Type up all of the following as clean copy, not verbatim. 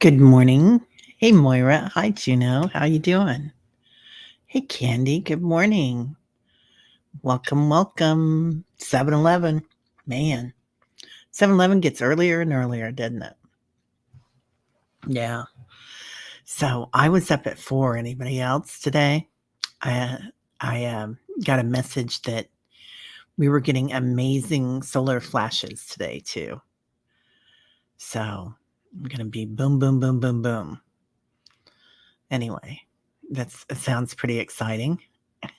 Good morning. Hey, Moira. Hi, Juno. How you doing? Hey, Candy. Good morning. Welcome, welcome. 7-Eleven. Man, 7-Eleven gets earlier and earlier, doesn't it? Yeah. So I was up at 4. Anybody else today? I, I got a message that we were getting amazing solar flashes today, too. So I'm going to be boom, boom, boom, boom, boom. Anyway, it sounds pretty exciting.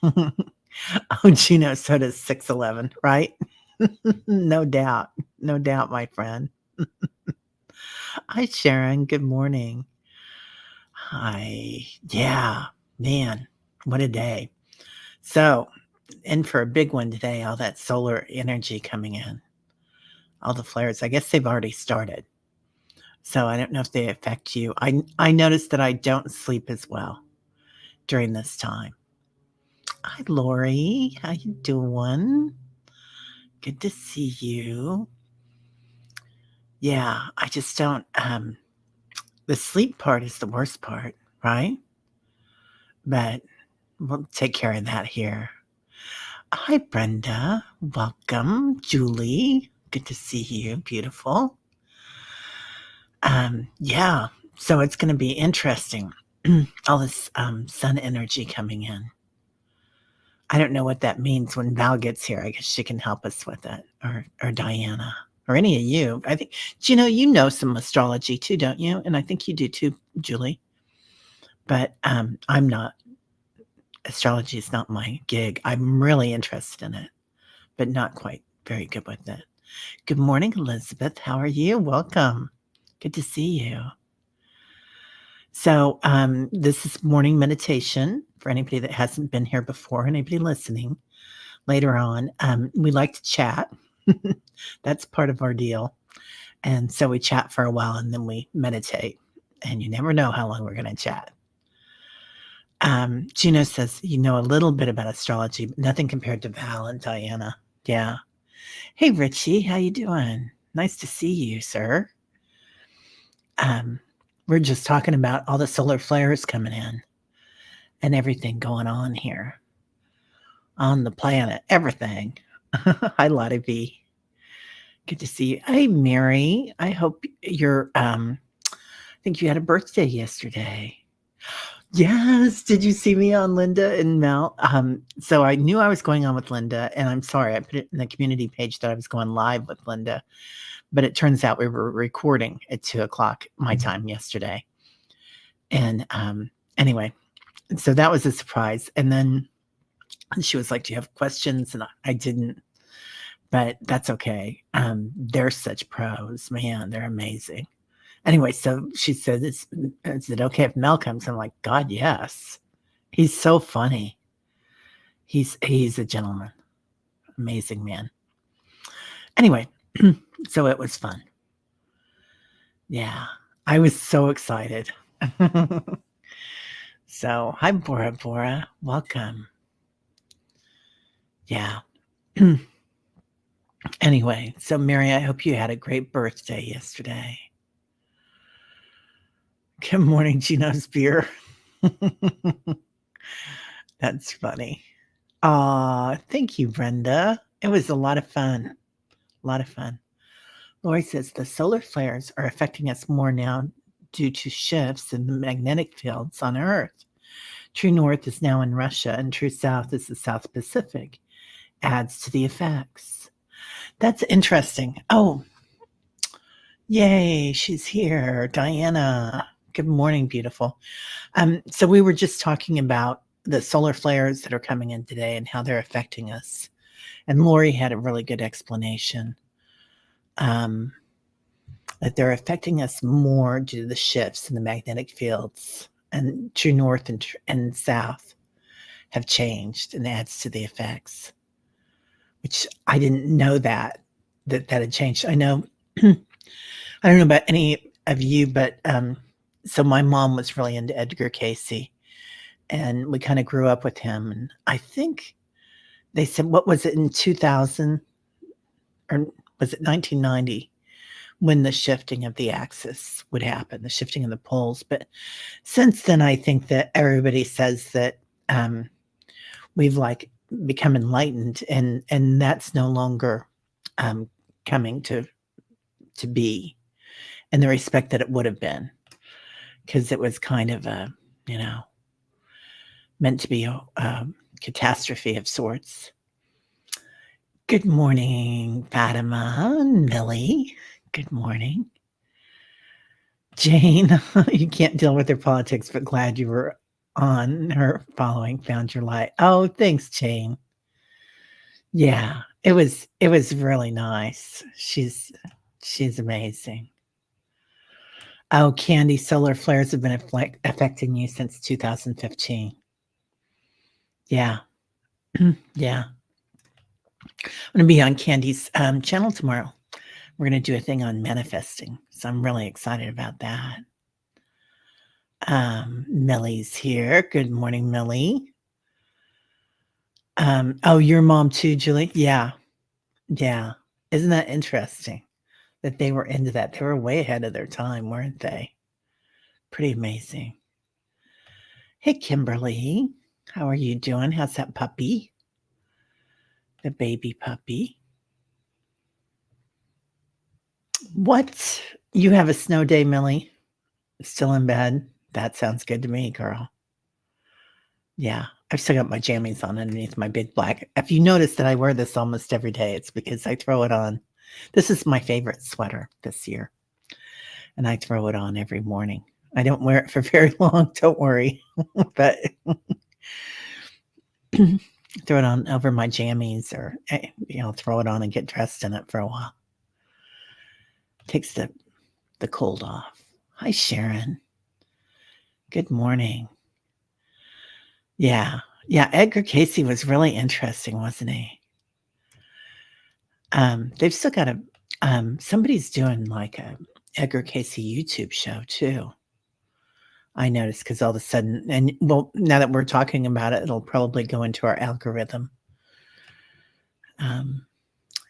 Oh, Gino, so does 611, right? No doubt. No doubt, my friend. Hi, Sharon. Good morning. Hi. Yeah, man, what a day. So, in for a big one today, all that solar energy coming in, all the flares. I guess they've already started. So, I don't know if they affect you. I noticed that I don't sleep as well during this time. Hi, Lori. How you doing? Good to see you. Yeah, I just don't, the sleep part is the worst part, right? But we'll take care of that here. Hi, Brenda. Welcome. Julie, good to see you. Beautiful. Yeah, so it's gonna be interesting. All this, sun energy coming in. I don't know what that means when Val gets here. I guess she can help us with it, or Diana, or any of you. I think you know some astrology too, don't you? And I think you do too, Julie. But, I'm not. Astrology is not my gig. I'm really interested in it, but not quite very good with it. Good morning, Elizabeth. How are you? Welcome. Good to see you. So, this is morning meditation for anybody that hasn't been here before, anybody listening later on. We like to chat. That's part of our deal. And so we chat for a while and then we meditate. And you never know how long we're going to chat. Gina says, you know a little bit about astrology, but nothing compared to Val and Diana. Yeah. Hey, Richie, how you doing? Nice to see you, sir. Um, we're just talking about all the solar flares coming in and everything going on here on the planet, everything. Hi, Lottie V. Good to see you. Hey, Mary. I hope I think you had a birthday yesterday. Yes. Did you see me on Linda and Mel? So I knew I was going on with Linda, and I'm sorry, I put it in the community page that I was going live with Linda, but it turns out we were recording at 2:00 my time yesterday. And anyway, so that was a surprise. And then she was like, "Do you have questions?" And I didn't, but that's okay. They're such pros, man. They're amazing. Anyway, so she said, "Is it okay if Mel comes?" I'm like, "God, yes." He's so funny. He's a gentleman. Amazing man. Anyway, so it was fun. Yeah. I was so excited. So, hi, Bora Bora. Welcome. Yeah. Anyway, so Mary, I hope you had a great birthday yesterday. Good morning, Gino's beer. That's funny. Aw, thank you, Brenda. It was a lot of fun. A lot of fun. Lori says the solar flares are affecting us more now due to shifts in the magnetic fields on Earth. True north is now in Russia, and true south is the South Pacific. Adds to the effects. That's interesting. Oh, yay, she's here. Diana. Good morning, beautiful. So we were just talking about the solar flares that are coming in today and how they're affecting us. And Lori had a really good explanation. That they're affecting us more due to the shifts in the magnetic fields, and true north and south have changed, and adds to the effects. Which I didn't know that had changed. I know I don't know about any of you, but so my mom was really into Edgar Cayce, and we kind of grew up with him. And I think they said, what was it in 2000 or was it 1990 when the shifting of the axis would happen, the shifting of the poles. But since then, I think that everybody says that we've like become enlightened, and that's no longer coming to be in the respect that it would have been, because it was kind of a, you know, meant to be a catastrophe of sorts. Good morning, Fatima and Millie. Good morning. Jane, you can't deal with their politics, but glad you were on her following Found Your Light. Oh, thanks, Jane. Yeah, it was really nice. She's amazing. Oh, Candy, solar flares have been affecting you since 2015. Yeah. Yeah. I'm gonna be on Candy's channel tomorrow. We're gonna do a thing on manifesting, so I'm really excited about that. Millie's here. Good morning, Millie. Oh, your mom too, Julie? Yeah. Yeah. Isn't that interesting that they were into that? They were way ahead of their time, weren't they? Pretty amazing. Hey, Kimberly. How are you doing? How's that puppy? The baby puppy. What? You have a snow day, Millie? Still in bed? That sounds good to me, girl. Yeah. I've still got my jammies on underneath my big black. If you notice that I wear this almost every day, it's because I throw it on. This is my favorite sweater this year, and I throw it on every morning. I don't wear it for very long, don't worry, but throw it on over my jammies, or throw it on and get dressed in it for a while. Takes the cold off. Hi, Sharon. Good morning. Yeah. Yeah, Edgar Cayce was really interesting, wasn't he? They've still got somebody's doing like a Edgar Cayce YouTube show too. I noticed, because all of a sudden, and well, now that we're talking about it, it'll probably go into our algorithm.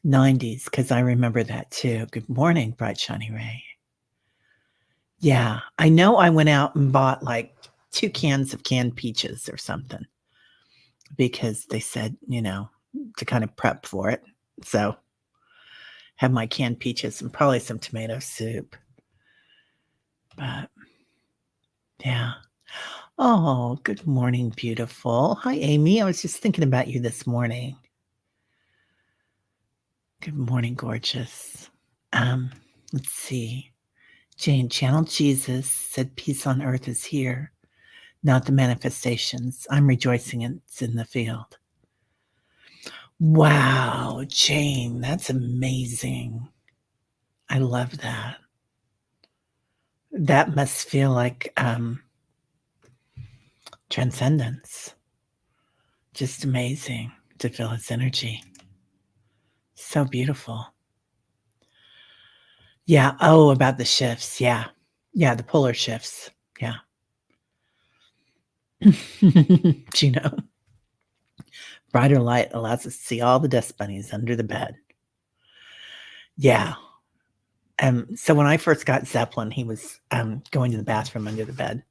90s, because I remember that too. Good morning, Bright Shiny Ray. Yeah, I know I went out and bought like 2 cans of canned peaches or something, because they said, to kind of prep for it. So have my canned peaches and probably some tomato soup. But yeah. Oh, good morning, beautiful. Hi, Amy. I was just thinking about you this morning. Good morning, gorgeous. Let's see. Jane, Channel Jesus said peace on earth is here, not the manifestations. I'm rejoicing it's in the field. Wow, Jane, that's amazing. I love that. That must feel like transcendence. Just amazing to feel its energy. So beautiful. Yeah. Oh, about the shifts. Yeah. Yeah, the polar shifts. Yeah. Gino. Brighter light allows us to see all the dust bunnies under the bed. Yeah. So when I first got Zeppelin, he was going to the bathroom under the bed.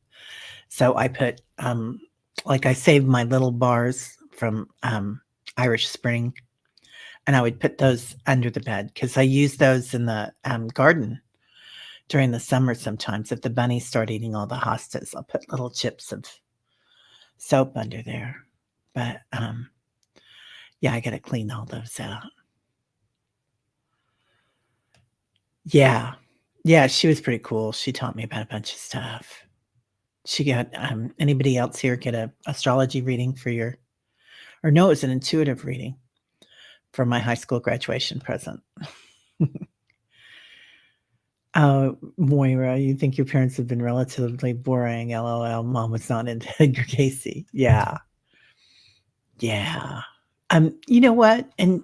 So I put I saved my little bars from Irish Spring, and I would put those under the bed, because I use those in the garden during the summer sometimes. If the bunnies start eating all the hostas, I'll put little chips of soap under there. But yeah, I got to clean all those out. Yeah. Yeah, she was pretty cool. She taught me about a bunch of stuff. She got anybody else here get a astrology reading for your, or no, it was an intuitive reading for my high school graduation present. Moira, you think your parents have been relatively boring. LOL. Mom was not into Edgar Cayce. Yeah. Yeah. You know what? And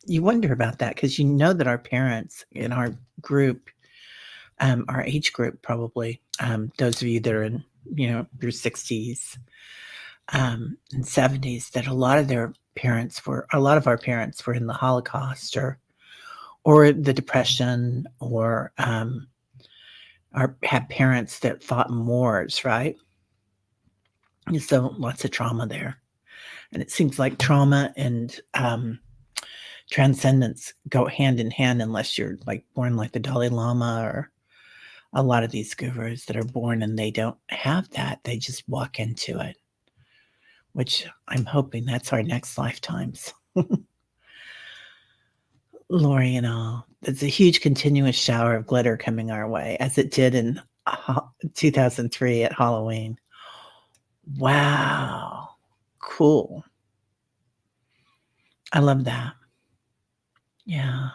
you wonder about that, because you know that our parents in our group, our age group, probably, those of you that are in, your 60s and 70s, that a lot of our parents were in the Holocaust, or the depression, or have parents that fought in wars, right? And so lots of trauma there. And it seems like trauma and transcendence go hand in hand unless you're like born like the Dalai Lama or a lot of these gurus that are born and they don't have that. They just walk into it, which I'm hoping that's our next lifetimes. Lori and all. There's a huge continuous shower of glitter coming our way, as it did in 2003 at Halloween. Wow. Cool. I love that. Yeah.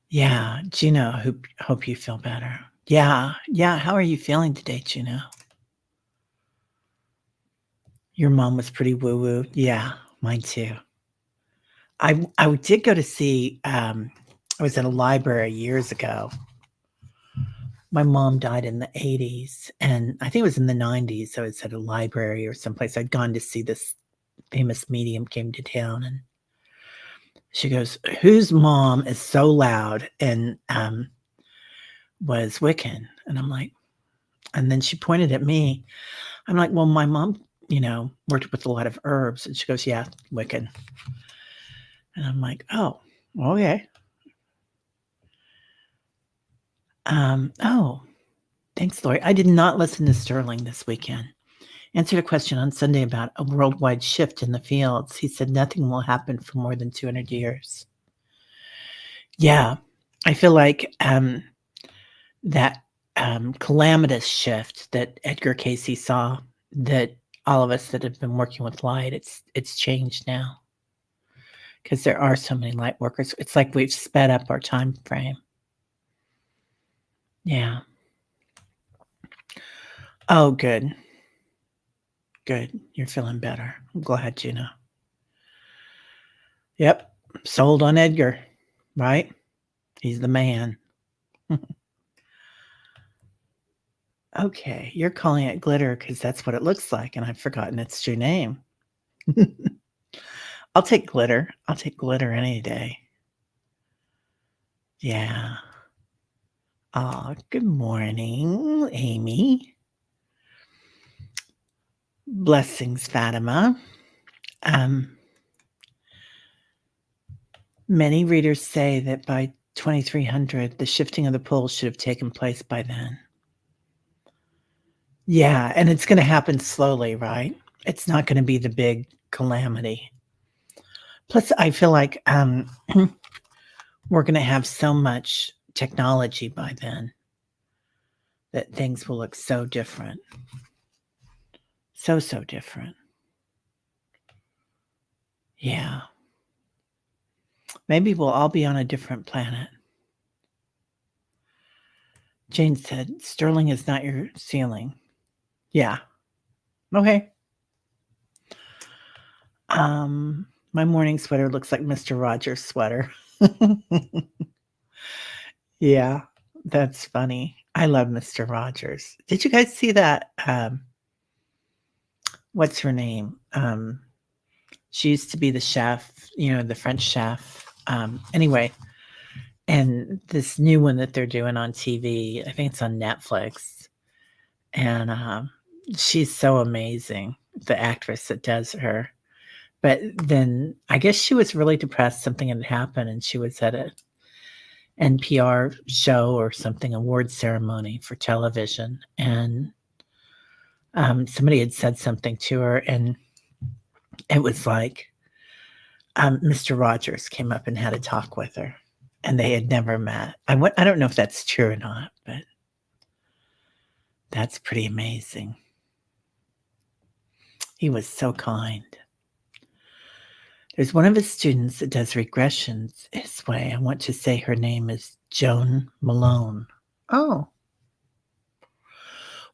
Yeah. Juno, hope you feel better. Yeah. Yeah. How are you feeling today, Juno? Your mom was pretty woo woo. Yeah. Mine too. I did go to see, I was at a library years ago. My mom died in the 80s, and I think it was in the 90s. I was at a library or someplace. I'd gone to see this famous medium came to town, and she goes, "Whose mom is so loud and was Wiccan?" And I'm like, and then she pointed at me. I'm like, "Well, my mom, worked with a lot of herbs." And she goes, "Yeah, Wiccan." And I'm like, "Oh, okay." Oh, thanks, Lori. I did not listen to Sterling this weekend. Answered a question on Sunday about a worldwide shift in the fields. He said nothing will happen for more than 200 years. Yeah, I feel like that calamitous shift that Edgar Casey saw, that all of us that have been working with light, it's changed now because there are so many light workers. It's like we've sped up our time frame. Yeah. Oh, good. Good. You're feeling better. I'm glad, Juno. Yep. Sold on Edgar, right? He's the man. Okay, you're calling it glitter because that's what it looks like, and I've forgotten its true name. I'll take glitter. I'll take glitter any day. Yeah. Aw, good morning, Amy. Blessings, Fatima. Um, Many readers say that by 2300, the shifting of the poles should have taken place by then. Yeah, and it's gonna happen slowly, right? It's not gonna be the big calamity. Plus, I feel like, we're gonna have so much technology by then that things will look so different. So, so different. Yeah. Maybe we'll all be on a different planet. Jane said, "Sterling is not your ceiling." Yeah. Okay. My morning sweater looks like Mr. Rogers' sweater. Yeah, that's funny. I love Mr. Rogers. Did you guys see that? What's her name? She used to be the chef, the French chef. Anyway, and this new one that they're doing on TV, I think it's on Netflix, and she's so amazing, the actress that does her. But then I guess she was really depressed. Something had happened, and she was at a NPR show or something, award ceremony for television, and somebody had said something to her, and it was like Mr. Rogers came up and had a talk with her, and they had never met. I don't know if that's true or not, but that's pretty amazing. He was so kind. There's one of his students that does regressions his way. I want to say her name is Joan Malone. Oh.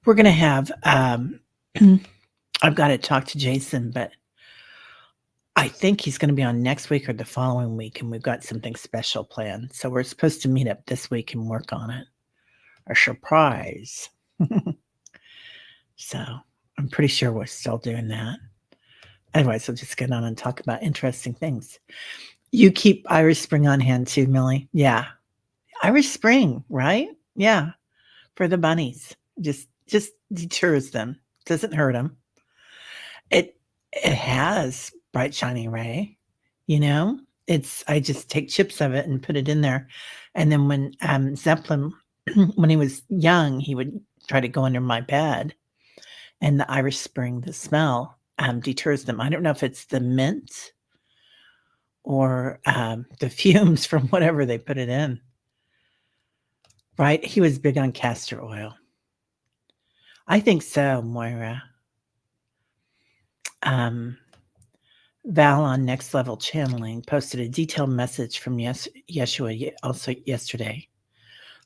We're gonna have, I've got to talk to Jason, but I think he's gonna be on next week or the following week, and we've got something special planned. So we're supposed to meet up this week and work on it. A surprise. So I'm pretty sure we're still doing that. Otherwise, we'll just get on and talk about interesting things. You keep Irish Spring on hand too, Millie. Yeah. Irish Spring, right? Yeah, for the bunnies. Just deters them. Doesn't hurt them. It has bright shiny ray, you know? It's I just take chips of it and put it in there. And then when, Zeppelin when he was young, he would try to go under my bed, and the Irish Spring, the smell, deters them. I don't know if it's the mint or, the fumes from whatever they put it in. Right? He was big on castor oil. I think so, Moira. Um, Val on Next Level Channeling posted a detailed message from Yeshua also yesterday.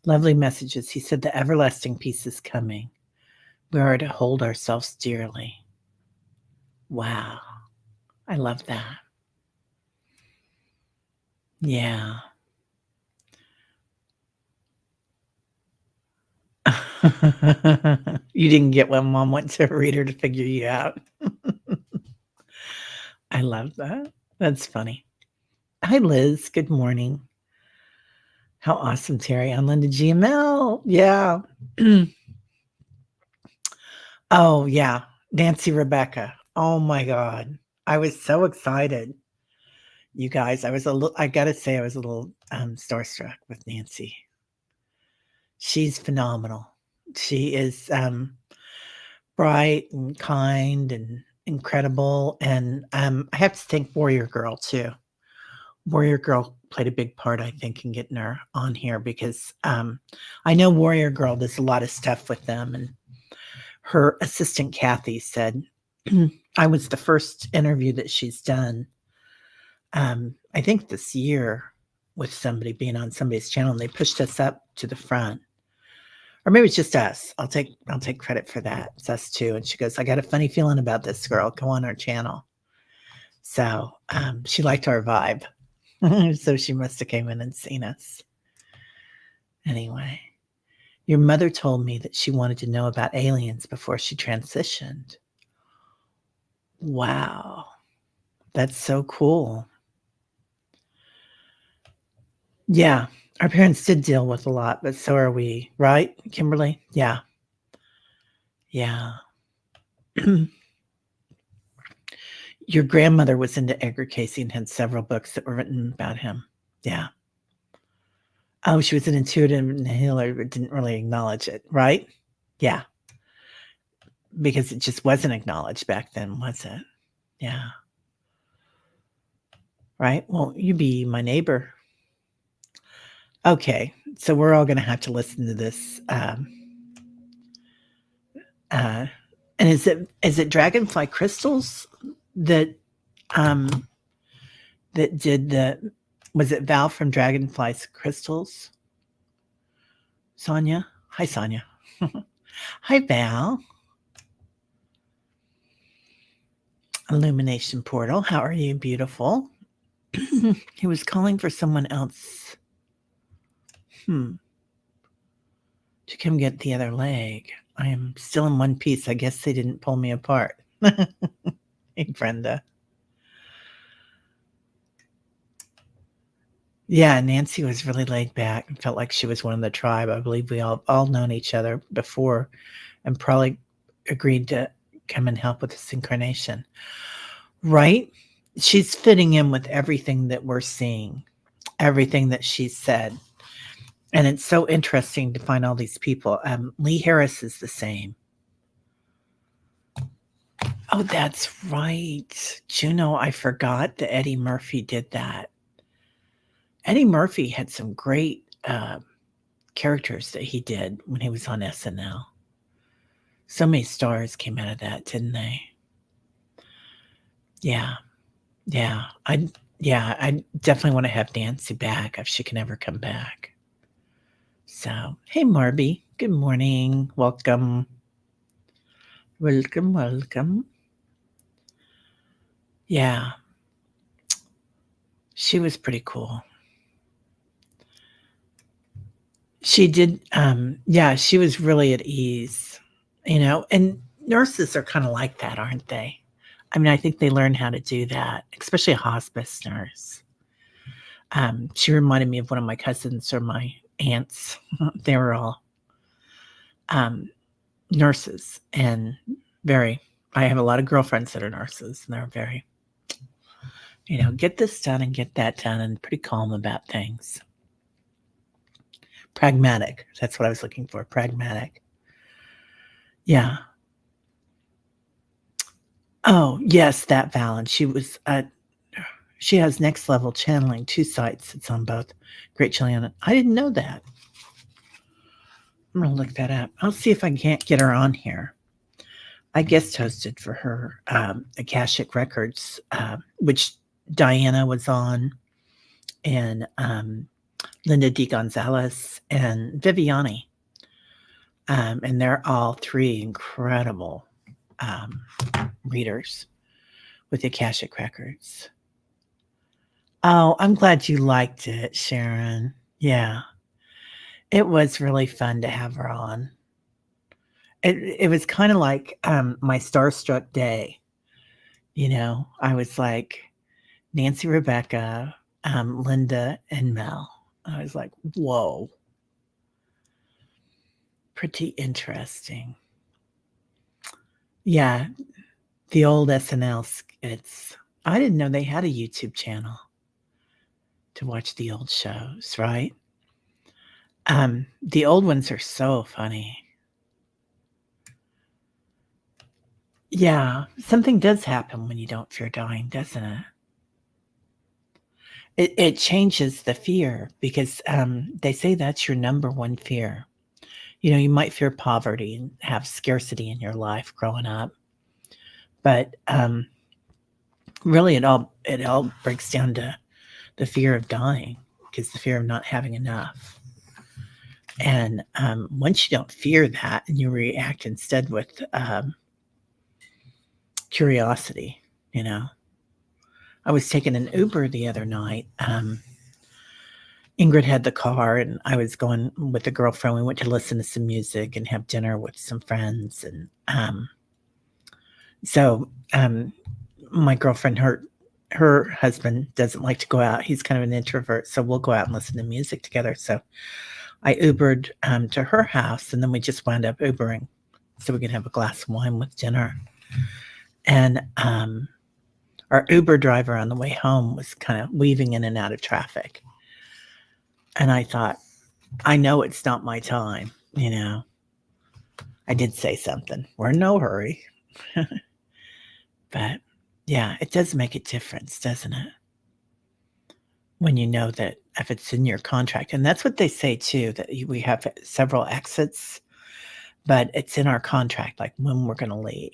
Lovely messages. He said the everlasting peace is coming. We are to hold ourselves dearly. Wow. I love that. Yeah. You didn't get what mom went to a reader to figure you out. I love that. That's funny. Hi, Liz. Good morning. How awesome, Terry. I'm Linda GML. Yeah. Oh, yeah. Nancy Rebecca. Oh my God. I was so excited. You guys, I gotta say, I was a little starstruck with Nancy. She's phenomenal. She is bright and kind and incredible. And I have to thank Warrior Girl too. Warrior Girl played a big part, I think, in getting her on here because I know Warrior Girl does a lot of stuff with them. And her assistant, Kathy, said, I was the first interview that she's done, I think this year with somebody being on somebody's channel, and they pushed us up to the front. Or maybe it's just us. I'll take credit for that. It's us too. And she goes, I got a funny feeling about this girl. Go on our channel. So she liked our vibe. So she must have came in and seen us. Anyway, your mother told me that she wanted to know about aliens before she transitioned. Wow. That's so cool. Yeah. Our parents did deal with a lot, but so are we, right, Kimberly? Yeah. Yeah. Your grandmother was into Edgar Cayce and had several books that were written about him. Yeah. Oh, she was an intuitive and healer, but didn't really acknowledge it, right? Yeah. Because it just wasn't acknowledged back then, was it? Yeah. Right? Well, you be my neighbor. Okay. So we're all going to have to listen to this. And is it Dragonfly Crystals that um that did was it Val from Dragonfly's Crystals? Sonia? Hi, Sonia. Hi, Val. Illumination Portal. How are you, beautiful? He was calling for someone else. To come get the other leg. I am still in one piece. I guess they didn't pull me apart. Hey, Brenda. Yeah, Nancy was really laid back and felt like she was one of the tribe. I believe we all known each other before and probably agreed to come and help with this incarnation. Right? She's fitting in with everything that we're seeing, everything that she said. And it's so interesting to find all these people. Lee Harris is the same. Oh, that's right. Juno, I forgot that Eddie Murphy did that. Eddie Murphy had some great characters that he did when he was on SNL. So many stars came out of that, didn't they? Yeah. Yeah. I definitely want to have Nancy back if she can ever come back. So, hey, Marby. Good morning. Welcome. Welcome, welcome. Yeah. She was pretty cool. She did, yeah, she was really at ease, and nurses are kinda like that, aren't they? I mean, I think they learn how to do that, especially a hospice nurse. She reminded me of one of my cousins or my aunts. They were all nurses and very. I have a lot of girlfriends that are nurses, and they're very, get this done and get that done, and pretty calm about things. Pragmatic. That's what I was looking for. Pragmatic. Yeah. Oh, yes, that Valen. She has Next Level Channeling, 2 sites. It's on both Great Chiliana. I didn't know that. I'm gonna look that up. I'll see if I can't get her on here. I guest hosted for her, Akashic Records, which Diana was on, and Linda D. Gonzalez and Viviani. And they're all 3 incredible readers with the Akashic Records. Oh, I'm glad you liked it, Sharon. Yeah. It was really fun to have her on. It was kinda like, my starstruck day, I was like, Nancy, Rebecca, Linda, and Mel. I was like, "Whoa." Pretty interesting. Yeah, the old SNL skits. I didn't know they had a YouTube channel to watch the old shows, right? The old ones are so funny. Yeah, something does happen when you don't fear dying, doesn't it? It changes the fear because, they say that's your number 1 fear. You might fear poverty and have scarcity in your life growing up, but, really it all breaks down to the fear of dying, because the fear of not having enough. And, once you don't fear that and you react instead with, curiosity, you know? I was taking an Uber the other night. Ingrid had the car, and I was going with a girlfriend. We went to listen to some music and have dinner with some friends. And so my girlfriend, her husband doesn't like to go out. He's kind of an introvert, so we'll go out and listen to music together. So I Ubered to her house, and then we just wound up Ubering so we could have a glass of wine with dinner. And our Uber driver on the way home was kind of weaving in and out of traffic. And I thought, I know it's not my time, I did say something. We're in no hurry. But yeah, it does make a difference, doesn't it? When you know that if it's in your contract. And that's what they say too, that we have several exits, but it's in our contract, like when we're going to leave.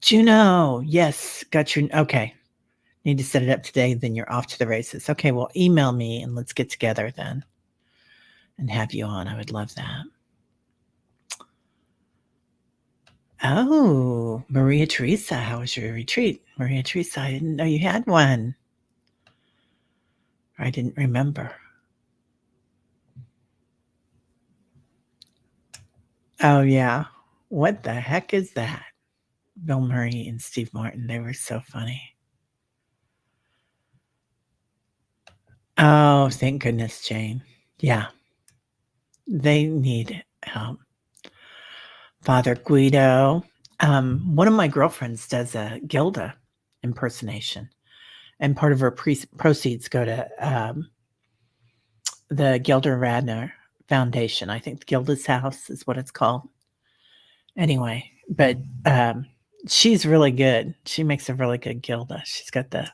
Juno, yes, got your, okay. Need to set it up today, then you're off to the races. Okay, well, email me and let's get together then and have you on. I would love that. Oh, Maria Teresa, how was your retreat? Maria Teresa, I didn't know you had one. I didn't remember. Oh, yeah. What the heck is that? Bill Murray and Steve Martin, they were so funny. Oh, thank goodness, Jane. Yeah. They need help. Father Guido. One of my girlfriends does a Gilda impersonation, and part of her proceeds go to the Gilda Radner Foundation. I think Gilda's House is what it's called. Anyway, but she's really good. She makes a really good Gilda. She's got the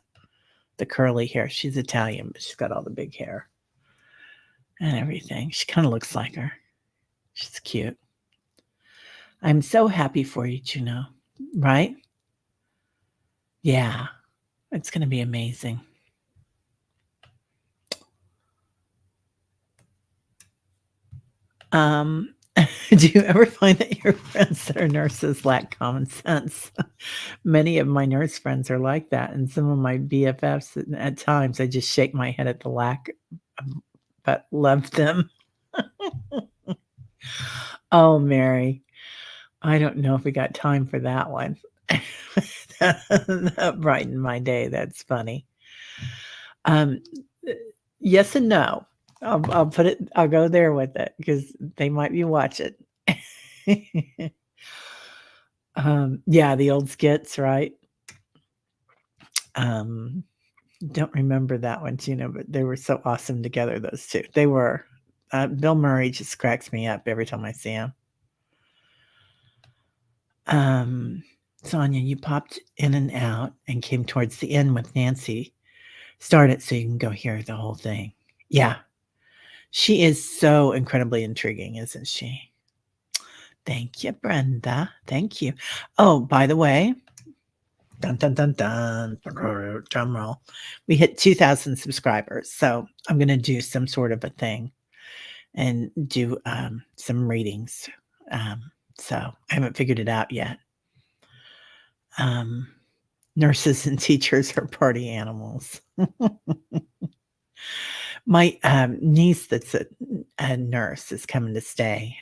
curly hair. She's Italian, but she's got all the big hair and everything. She kind of looks like her. She's cute. I'm so happy for you, Juno. Right? Yeah. It's going to be amazing. Do you ever find that your friends that are nurses lack common sense? Many of my nurse friends are like that, and some of my BFFs, at times, I just shake my head at the lack, but love them. Oh, Mary, I don't know if we got time for that one. That brightened my day. That's funny. Um, uh, yes and no. I'll put it I'll go there with it because they might be watching. Yeah, the old skits, right? Um, don't remember that one, Gina, but they were so awesome together, those 2. They were. Bill Murray just cracks me up every time I see him. Um, Sonia, you popped in and out and came towards the end with Nancy. Start it so you can go hear the whole thing. Yeah. She is so incredibly intriguing, isn't she? Thank you, Brenda. Thank you. Oh, by the way, dun dun dun dun, drum roll. We hit 2,000 subscribers, so I'm gonna do some sort of a thing and do some readings. So I haven't figured it out yet. Nurses and teachers are party animals. My niece that's a nurse is coming to stay.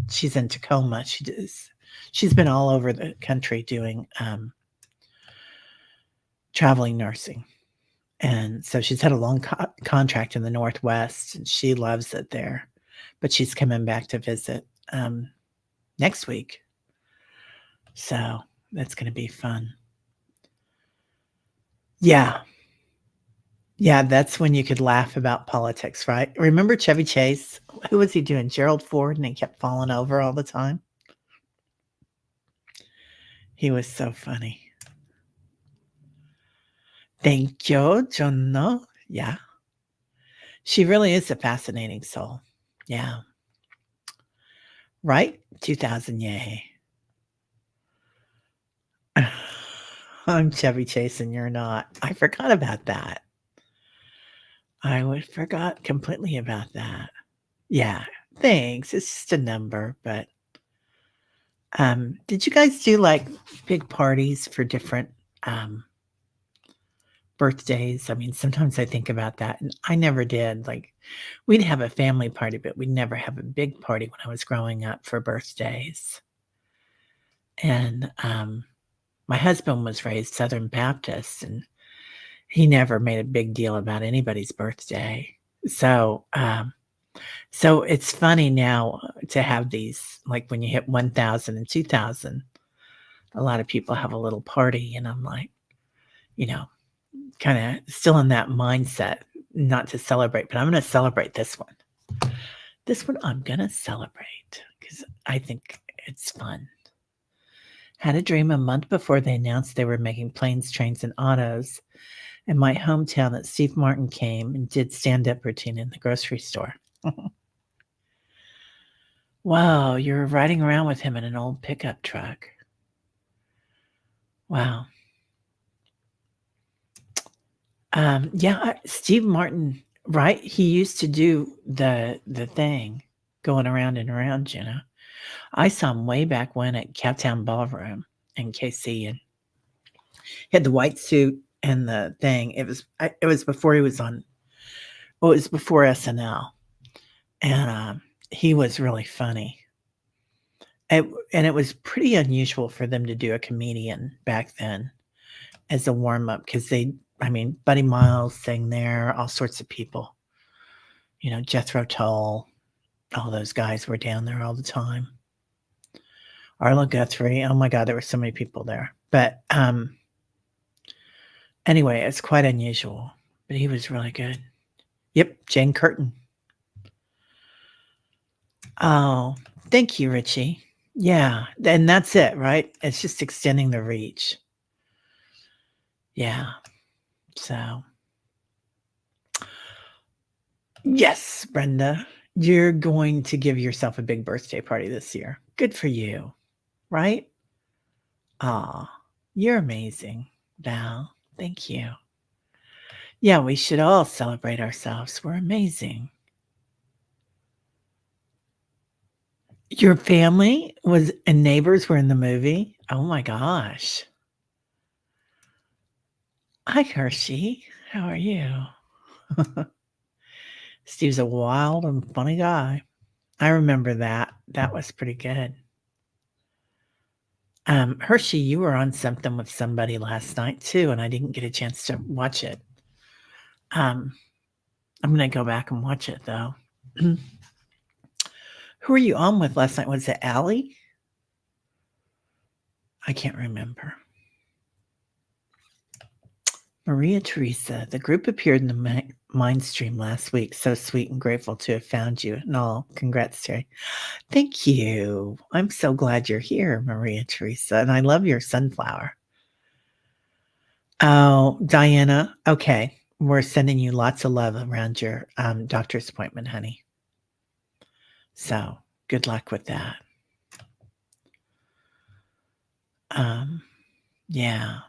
She's in Tacoma. She's been all over the country doing traveling nursing. And so she's had a long contract in the Northwest and she loves it there. But she's coming back to visit next week. So that's going to be fun. Yeah. Yeah, that's when you could laugh about politics, right? Remember Chevy Chase? Who was he doing? Gerald Ford, and he kept falling over all the time? He was so funny. Thank you, Jono. Yeah. She really is a fascinating soul. Yeah. Right? 2000, yay. I'm Chevy Chase and you're not. I forgot about that. Forgot completely about that. Yeah. Thanks. It's just a number, but did you guys do like big parties for different birthdays? I mean, sometimes I think about that and I never did. Like we'd have a family party, but we'd never have a big party when I was growing up for birthdays. And my husband was raised Southern Baptist and he never made a big deal about anybody's birthday. So so it's funny now to have these, like when you hit 1,000 and 2,000, a lot of people have a little party, and I'm like, you know, kinda still in that mindset not to celebrate, but I'm gonna celebrate this one. This one I'm gonna celebrate because I think it's fun. Had a dream a month before they announced they were making planes, trains, and autos in my hometown that Steve Martin came and did stand-up routine in the grocery store. Wow, you're riding around with him in an old pickup truck. Wow. Yeah, Steve Martin, right? He used to do the thing going around and around, you know. I saw him way back when at Cowtown Ballroom in KC, and he had the white suit and the thing. It was before he was on. Well, it was before SNL, and he was really funny. And it was pretty unusual for them to do a comedian back then as a warm up because I mean, Buddy Miles sang there, all sorts of people. You know, Jethro Tull, all those guys were down there all the time. Arlo Guthrie, oh my God, there were so many people there. But anyway, it's quite unusual. But he was really good. Yep, Jane Curtin. Oh, thank you, Richie. Yeah, and that's it, right? It's just extending the reach. Yeah. So, yes, Brenda, you're going to give yourself a big birthday party this year. Good for you, right? Aw, you're amazing, Val. Thank you. Yeah, we should all celebrate ourselves. We're amazing. Your family was and neighbors were in the movie? Oh my gosh. Hi, Hershey. How are you? Steve's a wild and funny guy. I remember that. That was pretty good. Hershey, you were on something with somebody last night too, and I didn't get a chance to watch it. I'm gonna go back and watch it though. Who were you on with last night? Was it Allie? I can't remember. Maria Teresa, the group appeared in the Mind Stream last week. So sweet and grateful to have found you and all. Congrats, Terry. Thank you. I'm so glad you're here, Maria Teresa. And I love your sunflower. Oh, Diana. Okay. We're sending you lots of love around your doctor's appointment, honey. So good luck with that. Yeah.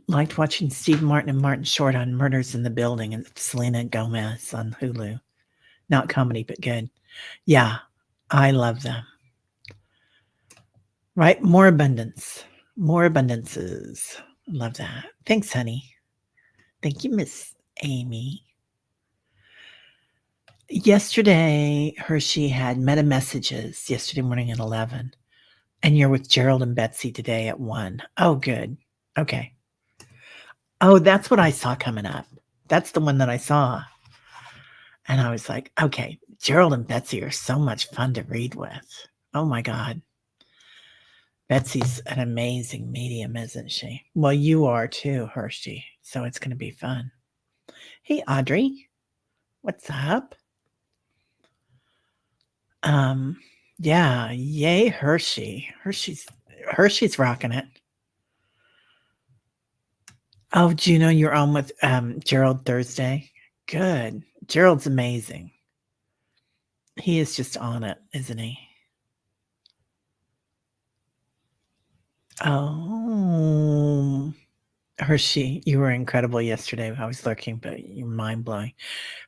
Liked watching Steve Martin and Martin Short on Murders in the Building and Selena Gomez on Hulu. Not comedy, but good. Yeah, I love them. Right? More abundance. More abundances. Love that. Thanks, honey. Thank you, Miss Amy. Yesterday, Hershey had meta messages yesterday morning at 11. And you're with Gerald and Betsy today at 1. Oh, good. Okay. Oh, that's what I saw coming up. That's the one that I saw. And I was like, okay, Gerald and Betsy are so much fun to read with. Oh my God. Betsy's an amazing medium, isn't she? Well, you are too, Hershey. So it's going to be fun. Hey, Audrey. What's up? Yeah, yay, Hershey. Hershey's rocking it. Oh, Juno, you're on with Gerald Thursday. Good. Gerald's amazing. He is just on it, isn't he? Oh, Hershey, you were incredible yesterday. I was lurking, but you're mind blowing.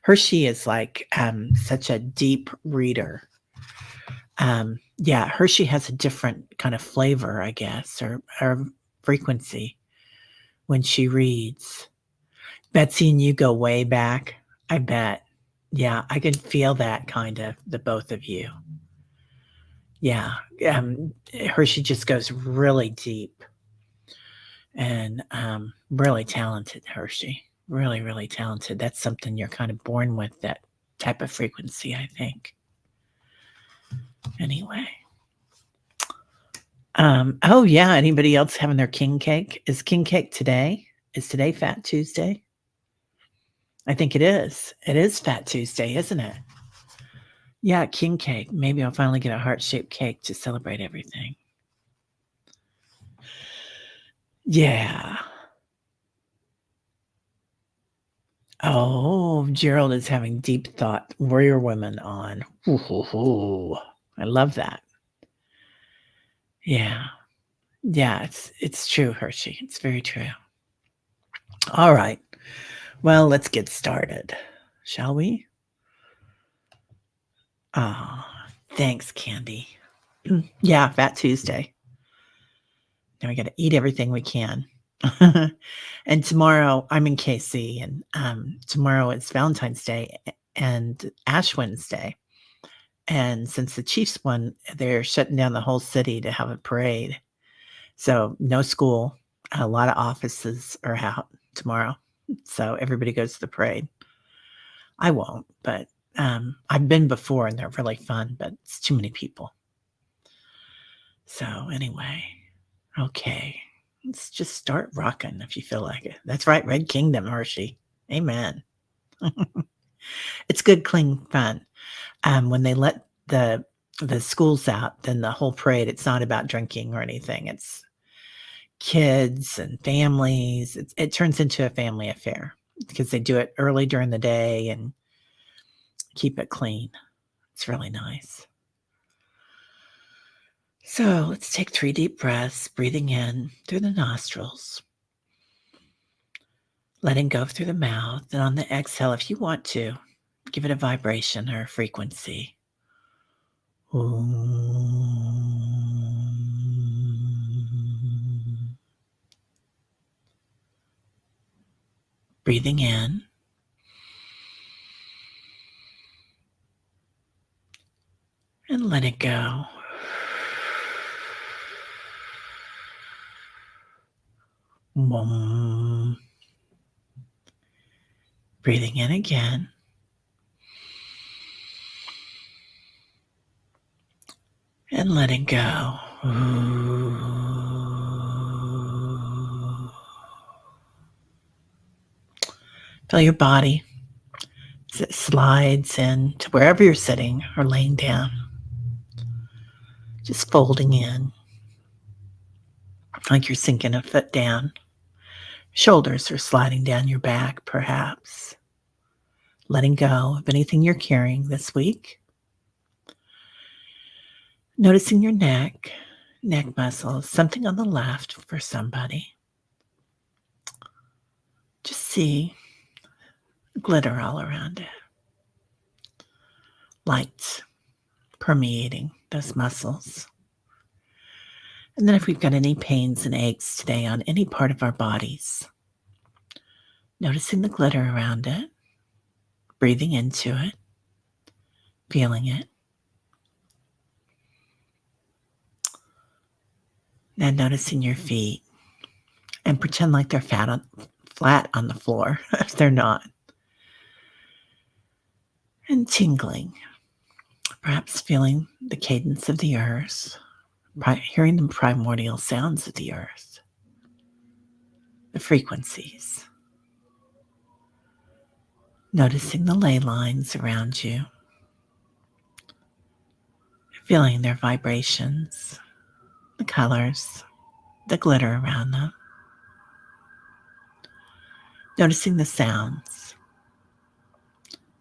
Hershey is like such a deep reader. Yeah, Hershey has a different kind of flavor, I guess, or frequency when she reads. Betsy and you go way back, I bet. Yeah, I can feel that kind of, the both of you. Yeah, Hershey just goes really deep and really talented, Hershey. Really, really talented. That's something you're kind of born with, that type of frequency, I think. Anyway. Oh yeah, anybody else having their king cake? Is king cake today? Is today Fat Tuesday? I think it is. It is Fat Tuesday, isn't it? Yeah, king cake. Maybe I'll finally get a heart-shaped cake to celebrate everything. Yeah. Oh, Gerald is having deep thought warrior women on. Ooh, I love that. Yeah. Yeah, it's true, Hershey. It's very true. All right. Well, let's get started. Shall we? Oh, thanks, Candy. Yeah, Fat Tuesday. Now we got to eat everything we can. And tomorrow I'm in KC, and tomorrow it's Valentine's Day and Ash Wednesday. And since the Chiefs won, they're shutting down the whole city to have a parade. So no school. A lot of offices are out tomorrow. So everybody goes to the parade. I won't, but I've been before and they're really fun, but it's too many people. So anyway, okay. Let's just start rocking if you feel like it. That's right, Red Kingdom, Hershey. Amen. It's good, clean fun. When they let the schools out, then the whole parade, it's not about drinking or anything. It's kids and families. It turns into a family affair because they do it early during the day and keep it clean. It's really nice. So let's take 3 deep breaths, breathing in through the nostrils, letting go through the mouth. And on the exhale, if you want to, give it a vibration or a frequency. Breathing in. And let it go. Breathing in again. And letting go. Feel your body as it slides in to wherever you're sitting or laying down. Just folding in, like you're sinking a foot down. Shoulders are sliding down your back, perhaps. Letting go of anything you're carrying this week. Noticing your neck muscles, something on the left for somebody. Just see glitter all around it. Light permeating those muscles. And then if we've got any pains and aches today on any part of our bodies, noticing the glitter around it, breathing into it, feeling it. Now noticing your feet and pretend like they're flat on the floor if they're not. And tingling, perhaps feeling the cadence of the earth, hearing the primordial sounds of the earth, the frequencies. Noticing the ley lines around you, feeling their vibrations, the colors, the glitter around them. Noticing the sounds.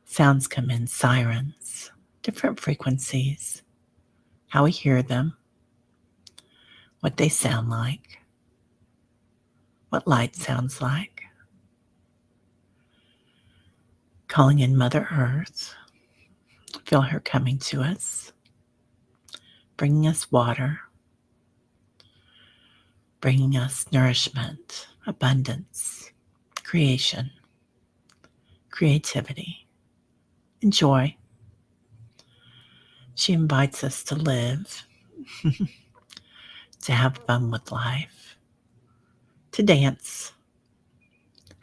Sounds come in, sirens, different frequencies, how we hear them, what they sound like, what light sounds like. Calling in Mother Earth, feel her coming to us, bringing us water, bringing us nourishment, abundance, creation, creativity, and joy. She invites us to live, to have fun with life, to dance,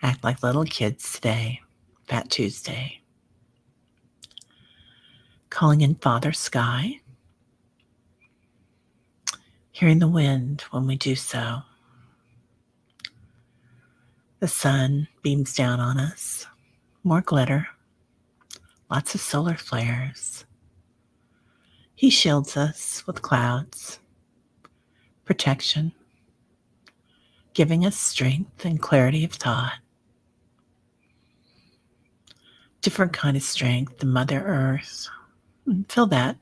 act like little kids today, Fat Tuesday. Calling in Father Sky, hearing the wind when we do so. The sun beams down on us, more glitter, lots of solar flares. He shields us with clouds, protection, giving us strength and clarity of thought. Different kind of strength than Mother Earth. Feel that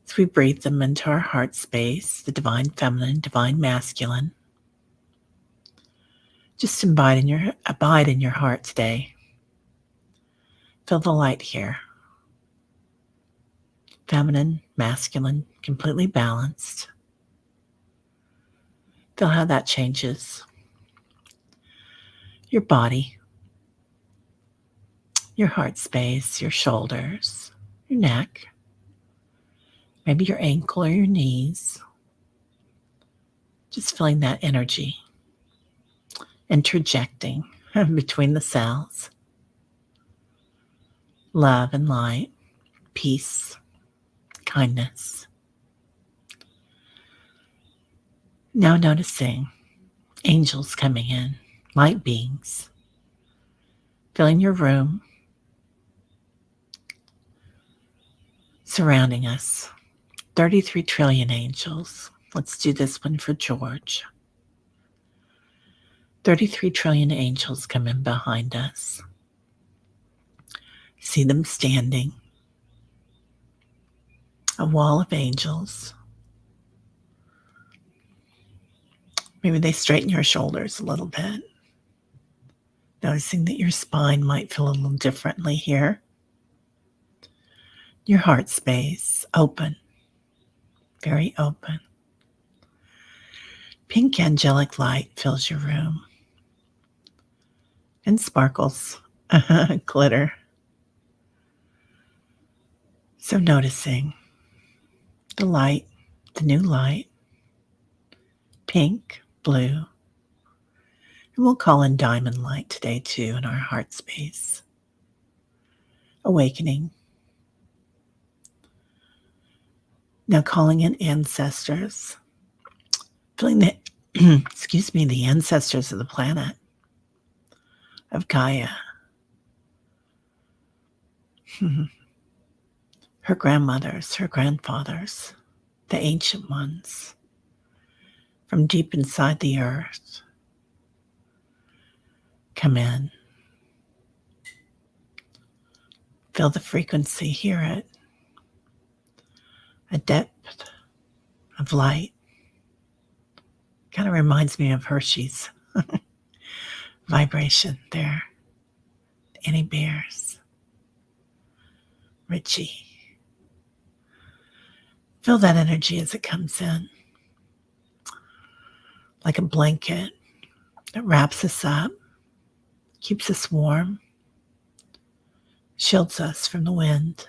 as we breathe them into our heart space, the divine feminine, divine masculine. Just abide in your heart today. Feel the light here. Feminine, masculine, completely balanced. Feel how that changes your body, your heart space, your shoulders, your neck, maybe your ankle or your knees. Just feeling that energy interjecting between the cells. Love and light, peace, kindness. Now noticing angels coming in, light beings, filling your room, surrounding us. 33 trillion angels. Let's do this one for George. 33 trillion angels come in behind us. See them standing. A wall of angels. Maybe they straighten your shoulders a little bit. Noticing that your spine might feel a little differently here. Your heart space, open. Very open. Pink angelic light fills your room. And sparkles. Glitter. So noticing the light, the new light. Pink, blue, And we'll call in diamond light today too in our heart space. Awakening. Now calling in ancestors. Feeling the, excuse me, the ancestors of the planet, of Gaia. Her grandmothers, her grandfathers, the ancient ones, from deep inside the earth. Come in. Feel the frequency, hear it. A depth of light. Kind of reminds me of Hershey's vibration there. Annie Bears. Richie. Feel that energy as it comes in. Like a blanket that wraps us up, keeps us warm, shields us from the wind,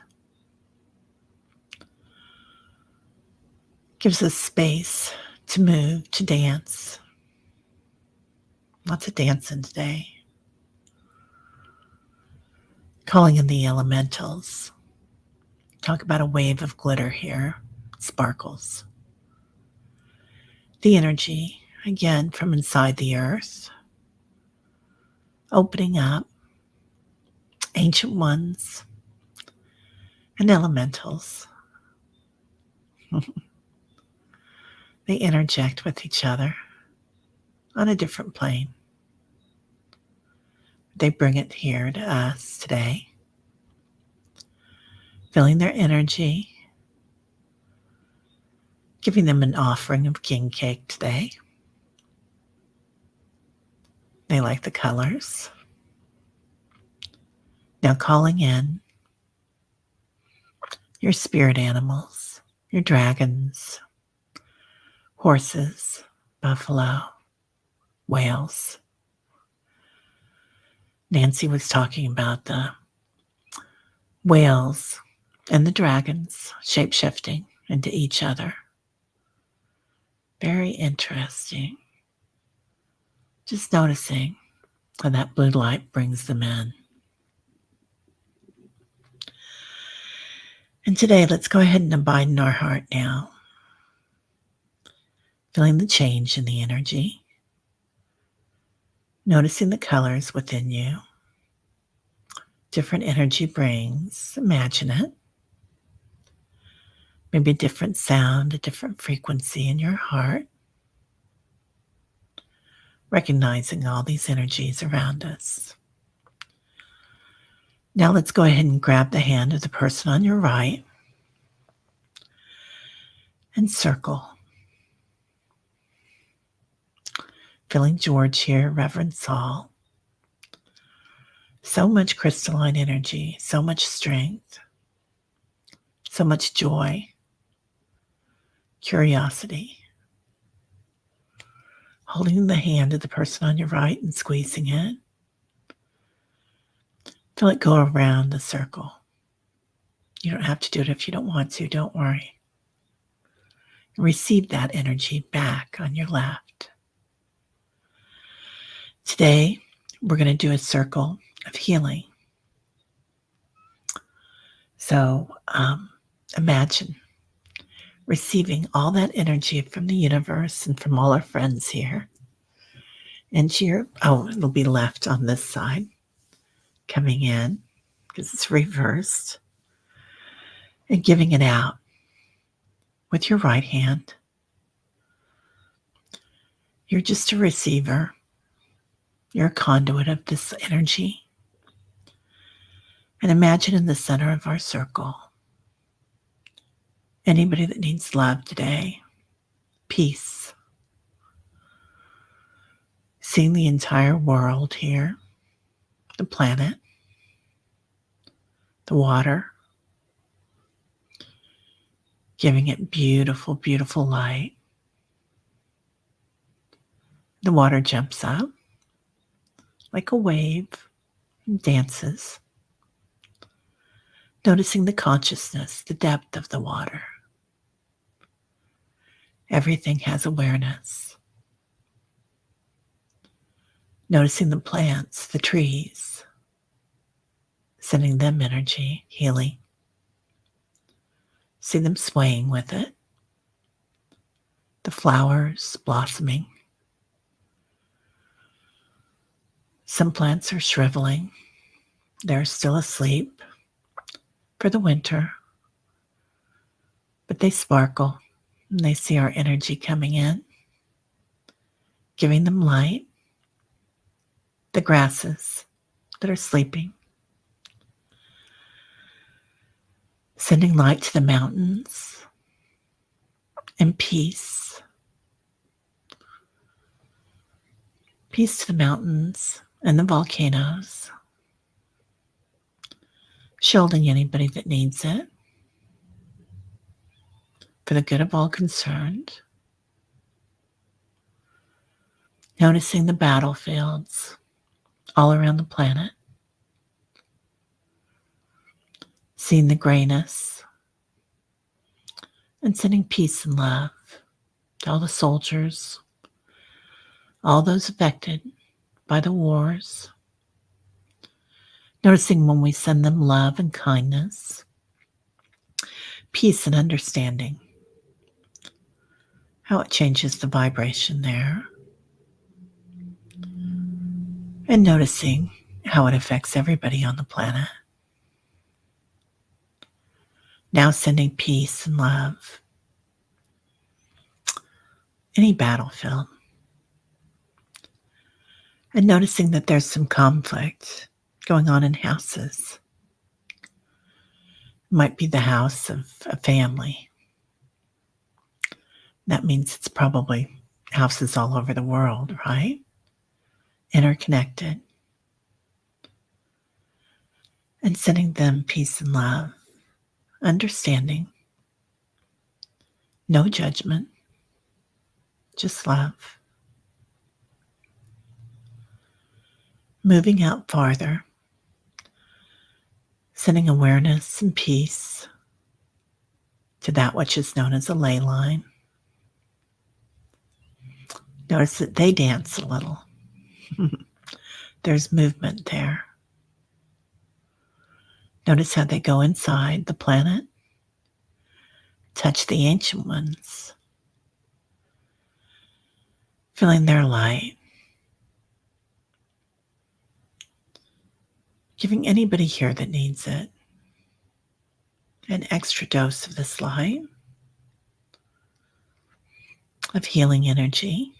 gives us space to move, to dance. Lots of dancing today. Calling in the elementals. Talk about a wave of glitter here. Sparkles. The energy, again, from inside the earth. Opening up. Ancient ones. And elementals. They interject with each other on a different plane. They bring it here to us today. Feeling their energy. Giving them an offering of king cake today. They like the colors. Now calling in your spirit animals, your dragons, horses, buffalo, whales. Nancy was talking about the whales and the dragons shape-shifting into each other. Very interesting. Just noticing how that blue light brings them in. And today, let's go ahead and abide in our heart now. Feeling the change in the energy. Noticing the colors within you. Different energy brings. Imagine it. Maybe a different sound, a different frequency in your heart. Recognizing all these energies around us. Now let's go ahead and grab the hand of the person on your right and circle. Feeling George here, Reverend Saul. So much crystalline energy, so much strength, so much joy, curiosity. Holding the hand of the person on your right and squeezing it. Feel it go around the circle. You don't have to do it if you don't want to, don't worry. Receive that energy back on your left. Today, we're going to do a circle of healing. So imagine receiving all that energy from the universe and from all our friends here. And it'll be left on this side, coming in, because it's reversed. And giving it out with your right hand. You're just a receiver. You're a conduit of this energy. And imagine in the center of our circle, anybody that needs love today, peace. Seeing the entire world here, the planet, the water, giving it beautiful, beautiful light. The water jumps up like a wave and dances. Noticing the consciousness, the depth of the water. Everything has awareness. Noticing the plants, the trees, sending them energy, healing. See them swaying with it. The flowers blossoming. Some plants are shriveling. They're still asleep for the winter, but they sparkle and they see our energy coming in, giving them light. The grasses that are sleeping, sending light to the mountains and peace. Peace to the mountains and the volcanoes, shielding anybody that needs it for the good of all concerned. Noticing the battlefields all around the planet, seeing the grayness, and sending peace and love to all the soldiers, all those affected by the wars. Noticing when we send them love and kindness, peace and understanding, how it changes the vibration there. And noticing how it affects everybody on the planet. Now sending peace and love. Any battlefield. And noticing that there's some conflict going on in houses. It might be the house of a family. That means it's probably houses all over the world, right? Interconnected. And sending them peace and love, understanding, no judgment, just love. Moving out farther, sending awareness and peace to that which is known as a ley line. Notice that they dance a little. There's movement there. Notice how they go inside the planet, touch the ancient ones, feeling their light, giving anybody here that needs it an extra dose of this light, of healing energy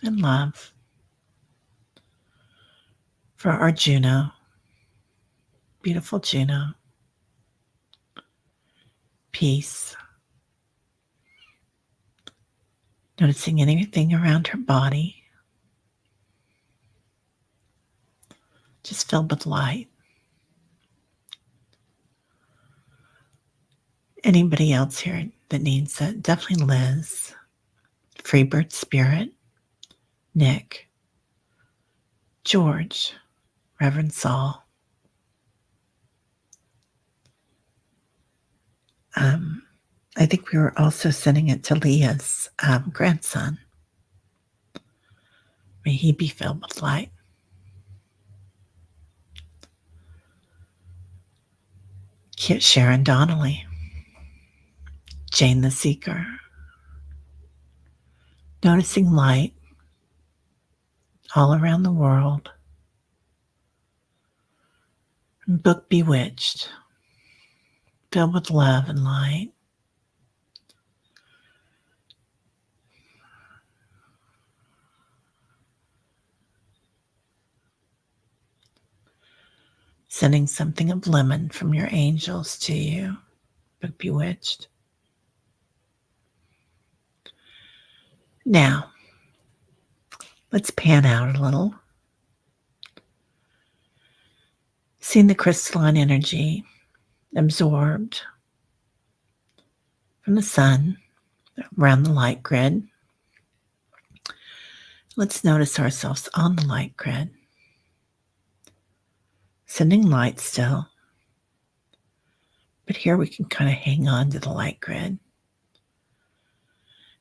and love for our Juno, beautiful Juno, peace. Noticing anything around her body, just filled with light. Anybody else here that needs it? Definitely Liz, Freebird Spirit, Nick, George, Reverend Saul. I think we were also sending it to Leah's grandson. May he be filled with light. Sharon Donnelly, Jane the Seeker. Noticing light all around the world. Book Bewitched, filled with love and light. Sending something of lemon from your angels to you, Book Bewitched. Now, let's pan out a little. Seeing the crystalline energy absorbed from the sun around the light grid. Let's notice ourselves on the light grid. Sending light still. But here we can kind of hang on to the light grid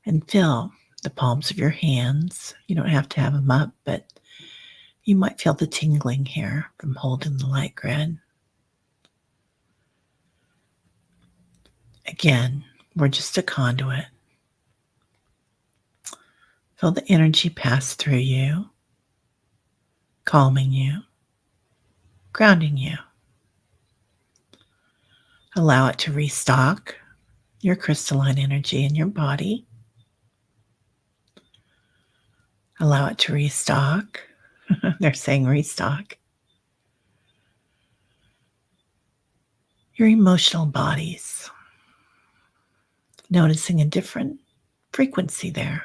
and feel the palms of your hands. You don't have to have them up, but You might feel the tingling here from holding the light grid. Again, we're just a conduit. Feel the energy pass through you, calming you, grounding you. Allow it to restock your crystalline energy in your body. Allow it to restock. They're saying restock. Your emotional bodies. Noticing a different frequency there.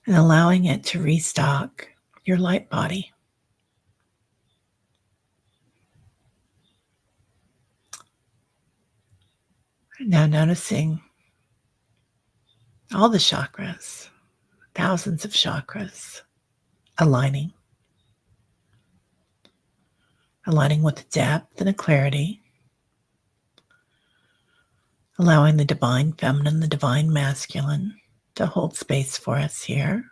And allowing it to restock your light body. Now noticing all the chakras, thousands of chakras, aligning with a depth and a clarity, allowing the divine feminine, the divine masculine to hold space for us here.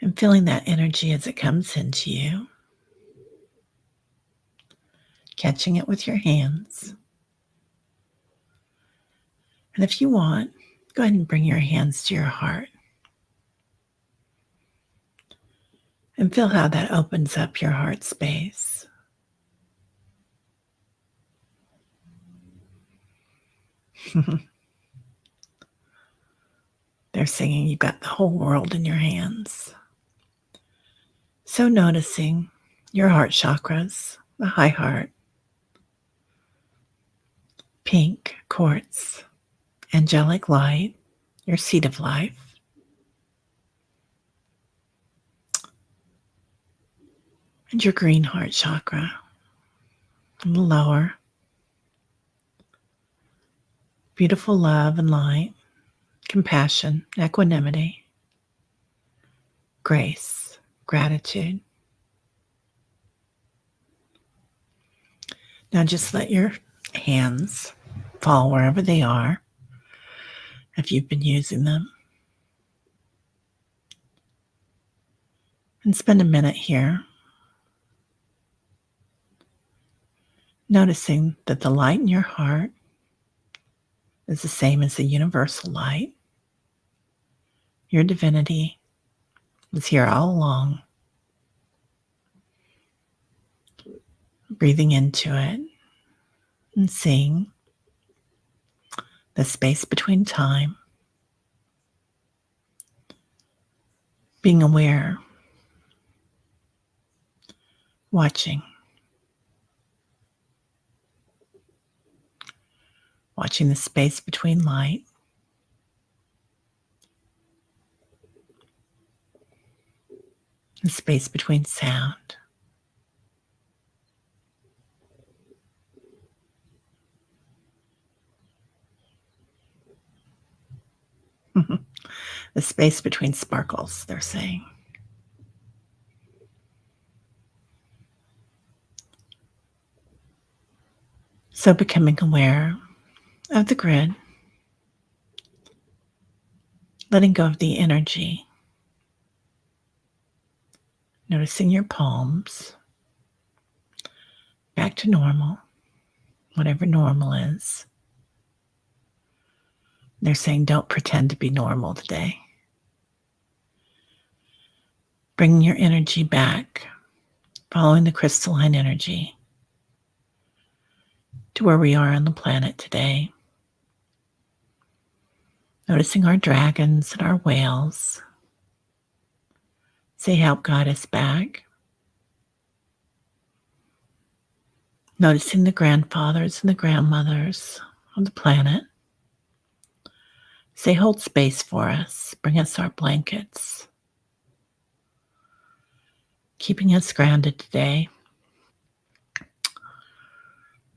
And feeling that energy as it comes into you, catching it with your hands. And if you want, go ahead and bring your hands to your heart. And feel how that opens up your heart space. They're singing, you've got the whole world in your hands. So noticing your heart chakras, the high heart, pink quartz, angelic light, your seat of life. And your green heart chakra, and the lower. Beautiful love and light, compassion, equanimity, grace, gratitude. Now just let your hands fall wherever they are, if you've been using them. And spend a minute here noticing that the light in your heart is the same as the universal light. Your divinity was here all along. Breathing into it and seeing the space between time. Being aware. Watching the space between light, the space between sound. The space between sparkles, they're saying. So becoming aware of the grid, letting go of the energy, noticing your palms, back to normal, whatever normal is. They're saying don't pretend to be normal today. Bringing your energy back, following the crystalline energy to where we are on the planet today. Noticing our dragons and our whales. Say, help guide us back. Noticing the grandfathers and the grandmothers of the planet. Say, hold space for us. Bring us our blankets. Keeping us grounded today.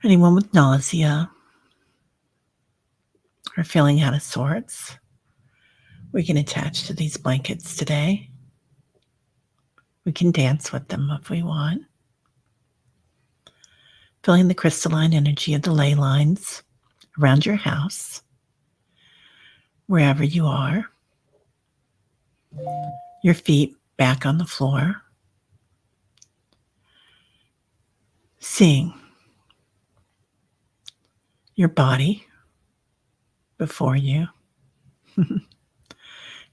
Anyone with nausea or feeling out of sorts, we can attach to these blankets today. We can dance with them if we want. Feeling the crystalline energy of the ley lines around your house, wherever you are. Your feet back on the floor. Seeing your body before you.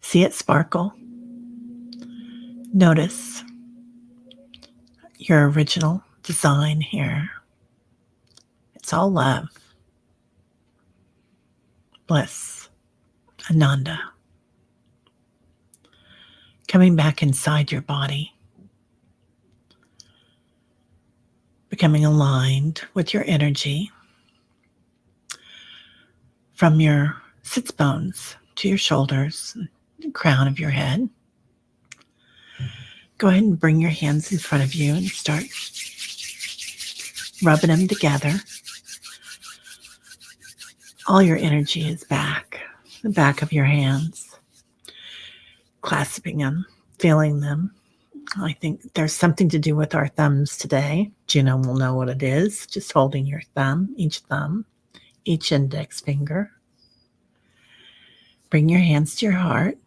See it sparkle. Notice your original design here. It's all love, bliss, Ananda. Coming back inside your body, becoming aligned with your energy from your sits bones to your shoulders, the crown of your head. Go ahead and bring your hands in front of you and start rubbing them together. All your energy is back, the back of your hands, clasping them, feeling them. I think there's something to do with our thumbs today. Gina will know what it is. Just holding your thumb, each index finger. Bring your hands to your heart.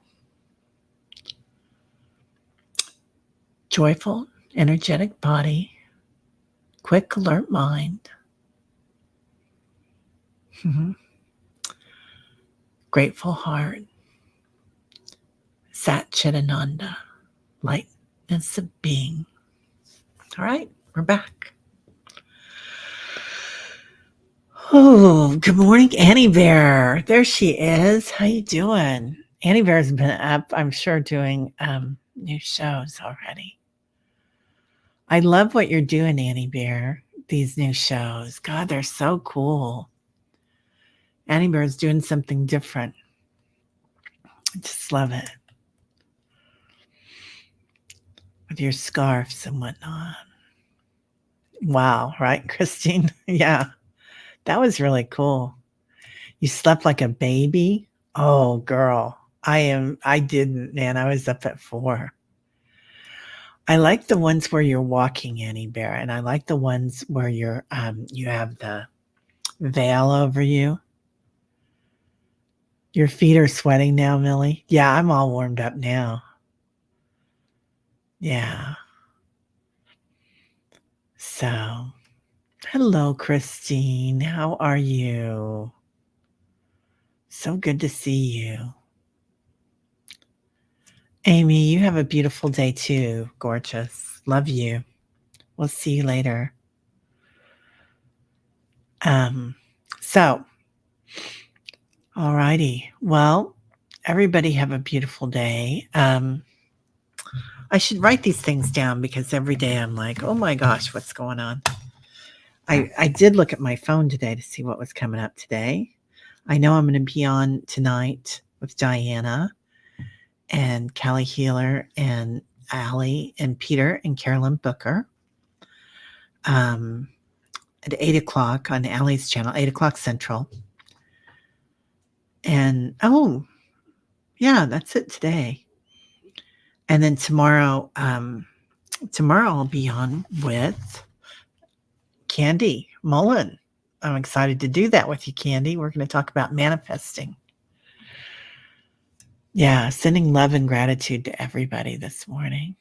Joyful, energetic body. Quick, alert mind. Grateful heart. Sat Chidananda. Lightness of being. All right, we're back. Oh, good morning, Annie Bear. There she is. How you doing? Annie Bear's been up, I'm sure, doing new shows already. I love what you're doing, Annie Bear. These new shows. God, they're so cool. Annie Bear's doing something different. I just love it. With your scarves and whatnot. Wow, right, Christine? Yeah, that was really cool. You slept like a baby? Oh, girl. I didn't, man. I was up at 4. I like the ones where you're walking, Annie Bear, and I like the ones where you're you have the veil over you. Your feet are sweating now, Millie. Yeah, I'm all warmed up now. Yeah. So, hello, Christine. How are you? So good to see you. Amy, you have a beautiful day too. Gorgeous. Love you. We'll see you later. So, all righty. Well, everybody have a beautiful day. I should write these things down because every day I'm like, oh my gosh, what's going on? I did look at my phone today to see what was coming up today. I know I'm going to be on tonight with Diana and Callie Healer and Allie and Peter and Carolyn Booker. At 8 o'clock on Allie's channel, 8 o'clock Central. And, oh, yeah, that's it today. And then tomorrow I'll be on with Candy Mullen. I'm excited to do that with you, Candy. We're going to talk about manifesting. Yeah, sending love and gratitude to everybody this morning.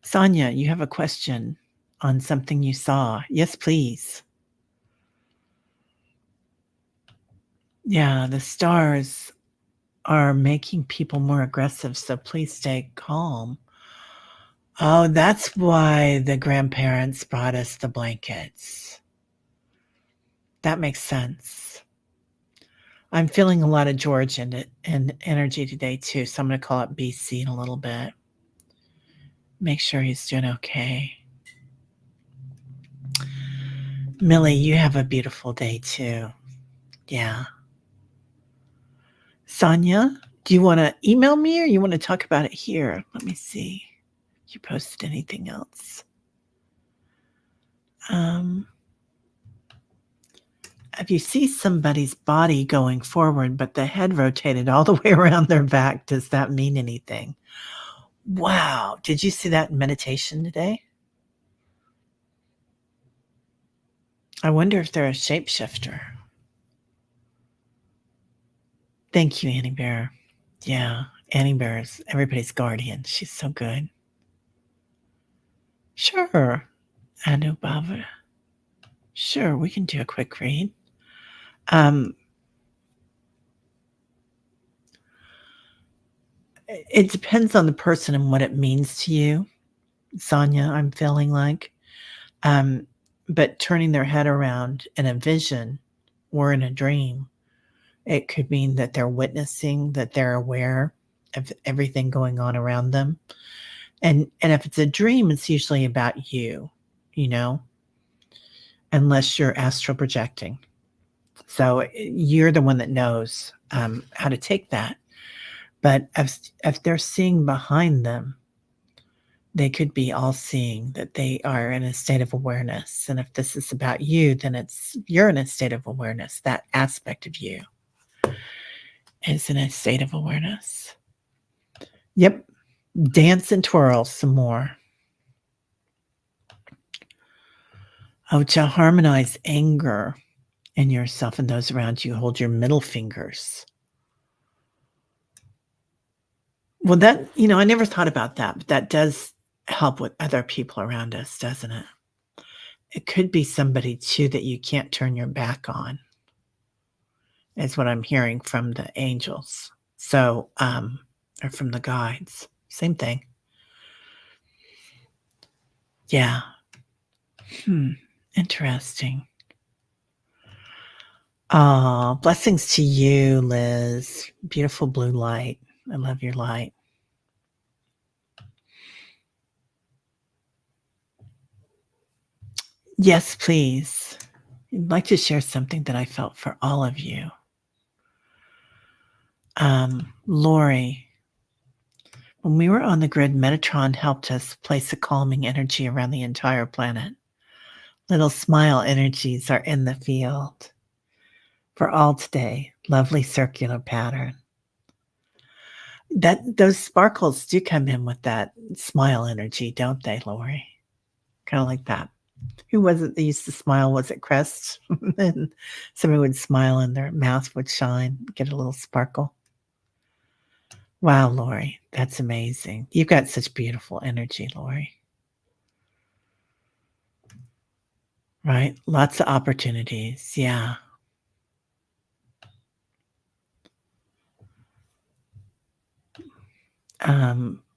Sonia, you have a question on something you saw. Yes, please. Yeah, the stars are making people more aggressive, so please stay calm. Oh, that's why the grandparents brought us the blankets. That makes sense. I'm feeling a lot of George and energy today too, so I'm going to call up BC in a little bit. Make sure he's doing okay. Millie, you have a beautiful day too. Yeah. Sonia, do you want to email me or you want to talk about it here? Let me see. If you posted anything else. If you see somebody's body going forward, but the head rotated all the way around their back, does that mean anything? Wow. Did you see that in meditation today? I wonder if they're a shapeshifter. Thank you, Annie Bear. Yeah, Annie Bear's everybody's guardian. She's so good. Sure. Anubhava. Sure, we can do a quick read. Um, it depends on the person and what it means to you, Sonia, I'm feeling like. But turning their head around in a vision or in a dream, it could mean that they're witnessing, that they're aware of everything going on around them. And if it's a dream, it's usually about you, you know, unless you're astral projecting. So you're the one that knows how to take that. But if they're seeing behind them, they could be all seeing that they are in a state of awareness. And if this is about you, then you're in a state of awareness. That aspect of you is in a state of awareness. Yep. Dance and twirl some more. Oh, to harmonize anger in yourself and those around you, hold your middle fingers. Well, that, I never thought about that, but that does help with other people around us, doesn't it? It could be somebody too that you can't turn your back on, is what I'm hearing from the angels. So, or from the guides. Same thing. Yeah. Interesting. Blessings to you, Liz. Beautiful blue light. I love your light. Yes, please. I'd like to share something that I felt for all of you. Lori, when we were on the grid, Metatron helped us place a calming energy around the entire planet. Little smile energies are in the field. For all today, lovely circular pattern. Those sparkles do come in with that smile energy, don't they, Lori? Kind of like that. Who was it that used to smile? Was it Crest? And somebody would smile and their mouth would shine, get a little sparkle. Wow, Lori, that's amazing. You've got such beautiful energy, Lori. Right? Lots of opportunities. Yeah.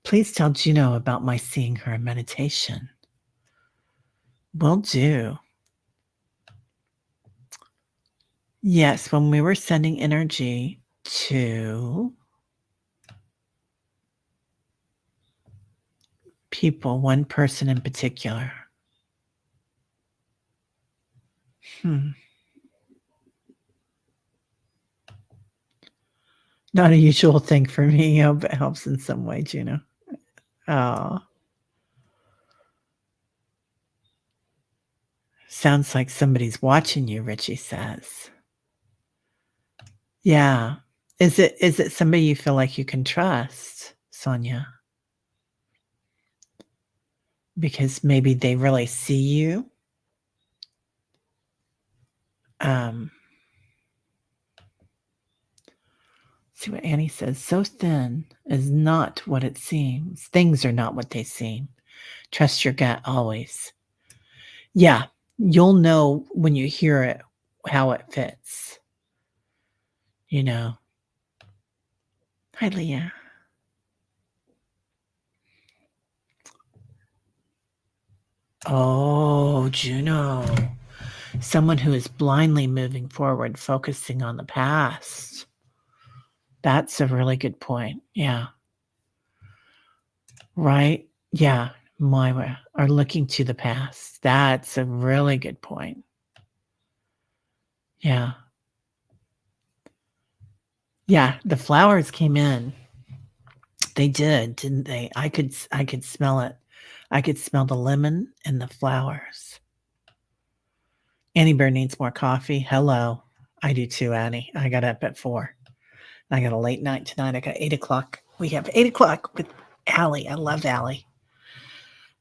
Please tell Juno about my seeing her in meditation. Will do. Yes, when we were sending energy to people, one person in particular. Not a usual thing for me. I hope it helps in some way, Juno. Oh. Sounds like somebody's watching you, Richie says. Yeah. Is it somebody you feel like you can trust, Sonia? Because maybe they really see you. See what Annie says. So thin is not what it seems. Things are not what they seem. Trust your gut always. Yeah, you'll know when you hear it how it fits. Hi, Leah. Oh, Juno. Someone who is blindly moving forward, focusing on the past. That's a really good point. Yeah. Right? Yeah. Myra are looking to the past. That's a really good point. Yeah. Yeah. The flowers came in. They did, didn't they? I could smell it. I could smell the lemon and the flowers. Annie Bear needs more coffee. Hello. I do too, Annie. I got up at 4. I got a late night tonight. I got 8 o'clock. We have 8 o'clock with Allie. I love Allie.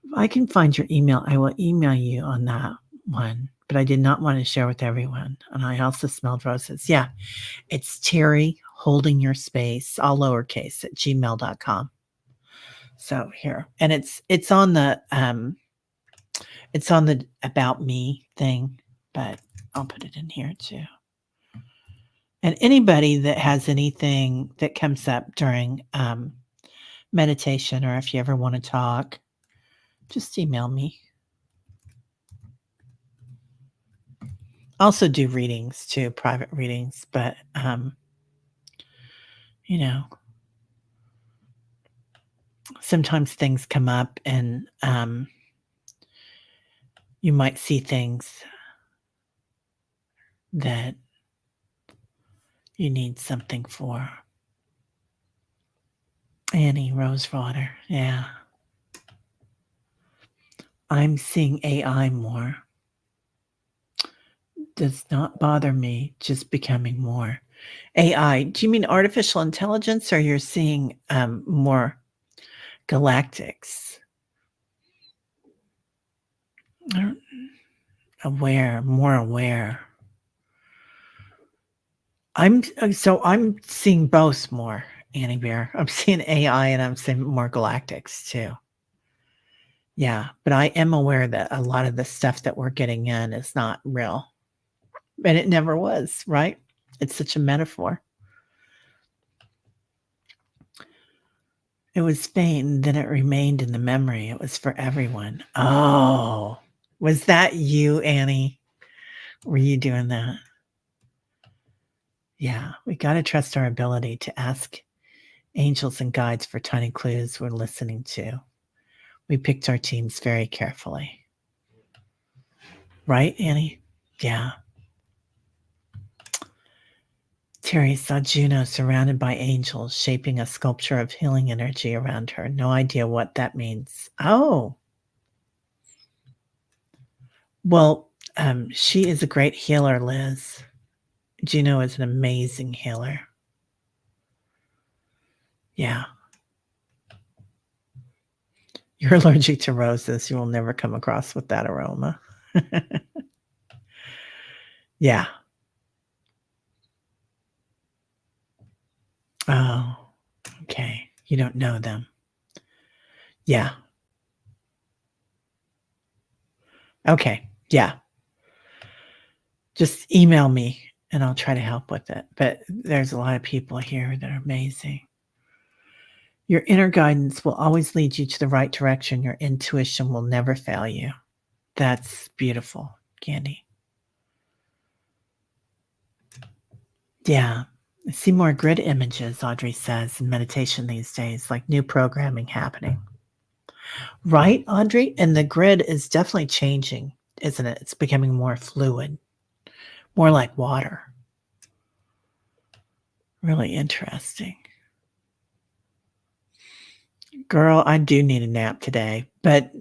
If I can find your email, I will email you on that one. but I did not want to share with everyone. And I also smelled roses. Yeah, it's Terry holding your space, all lowercase at gmail.com. So here, and it's on the about me thing, but I'll put it in here too. And anybody that has anything that comes up during meditation, or if you ever want to talk, just email me. Also do readings too, private readings, but you know, sometimes things come up and you might see things that you need something for. Annie Rosewater, yeah. I'm seeing AI more. Does not bother me, just becoming more. AI, do you mean artificial intelligence, or you're seeing more galactics? More aware. I'm seeing both more, Annie Bear. I'm seeing AI and I'm seeing more galactics too. Yeah, but I am aware that a lot of the stuff that we're getting in is not real. And it never was, right? It's such a metaphor. It was faint, then it remained in the memory. It was for everyone. Oh, was that you, Annie? Were you doing that? Yeah, we got to trust our ability to ask angels and guides for tiny clues we're listening to. We picked our teams very carefully. Right, Annie? Yeah. Terry saw Juno surrounded by angels, shaping a sculpture of healing energy around her. No idea what that means. Oh. Well, she is a great healer, Liz. Juno is an amazing healer. Yeah. You're allergic to roses. You will never come across with that aroma. Yeah. Oh, okay. You don't know them. Yeah. Okay. Yeah. Just email me and I'll try to help with it. But there's a lot of people here that are amazing. Your inner guidance will always lead you to the right direction. Your intuition will never fail you. That's beautiful, Candy. Yeah. I see more grid images, Audrey says, in meditation these days, like new programming happening. Right, Audrey? And the grid is definitely changing, isn't it? It's becoming more fluid, more like water. Really interesting. Girl, I do need a nap today, but,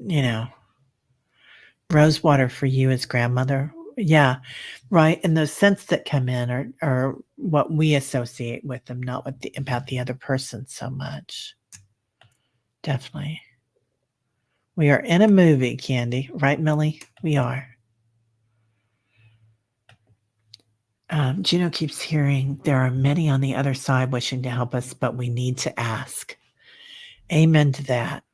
rosewater for you as grandmother. Yeah, right, and those scents that come in are what we associate with them, not with about the other person so much. Definitely. We are in a movie, Candy. Right, Millie? We are. Juno keeps hearing, there are many on the other side wishing to help us, but we need to ask. Amen to that.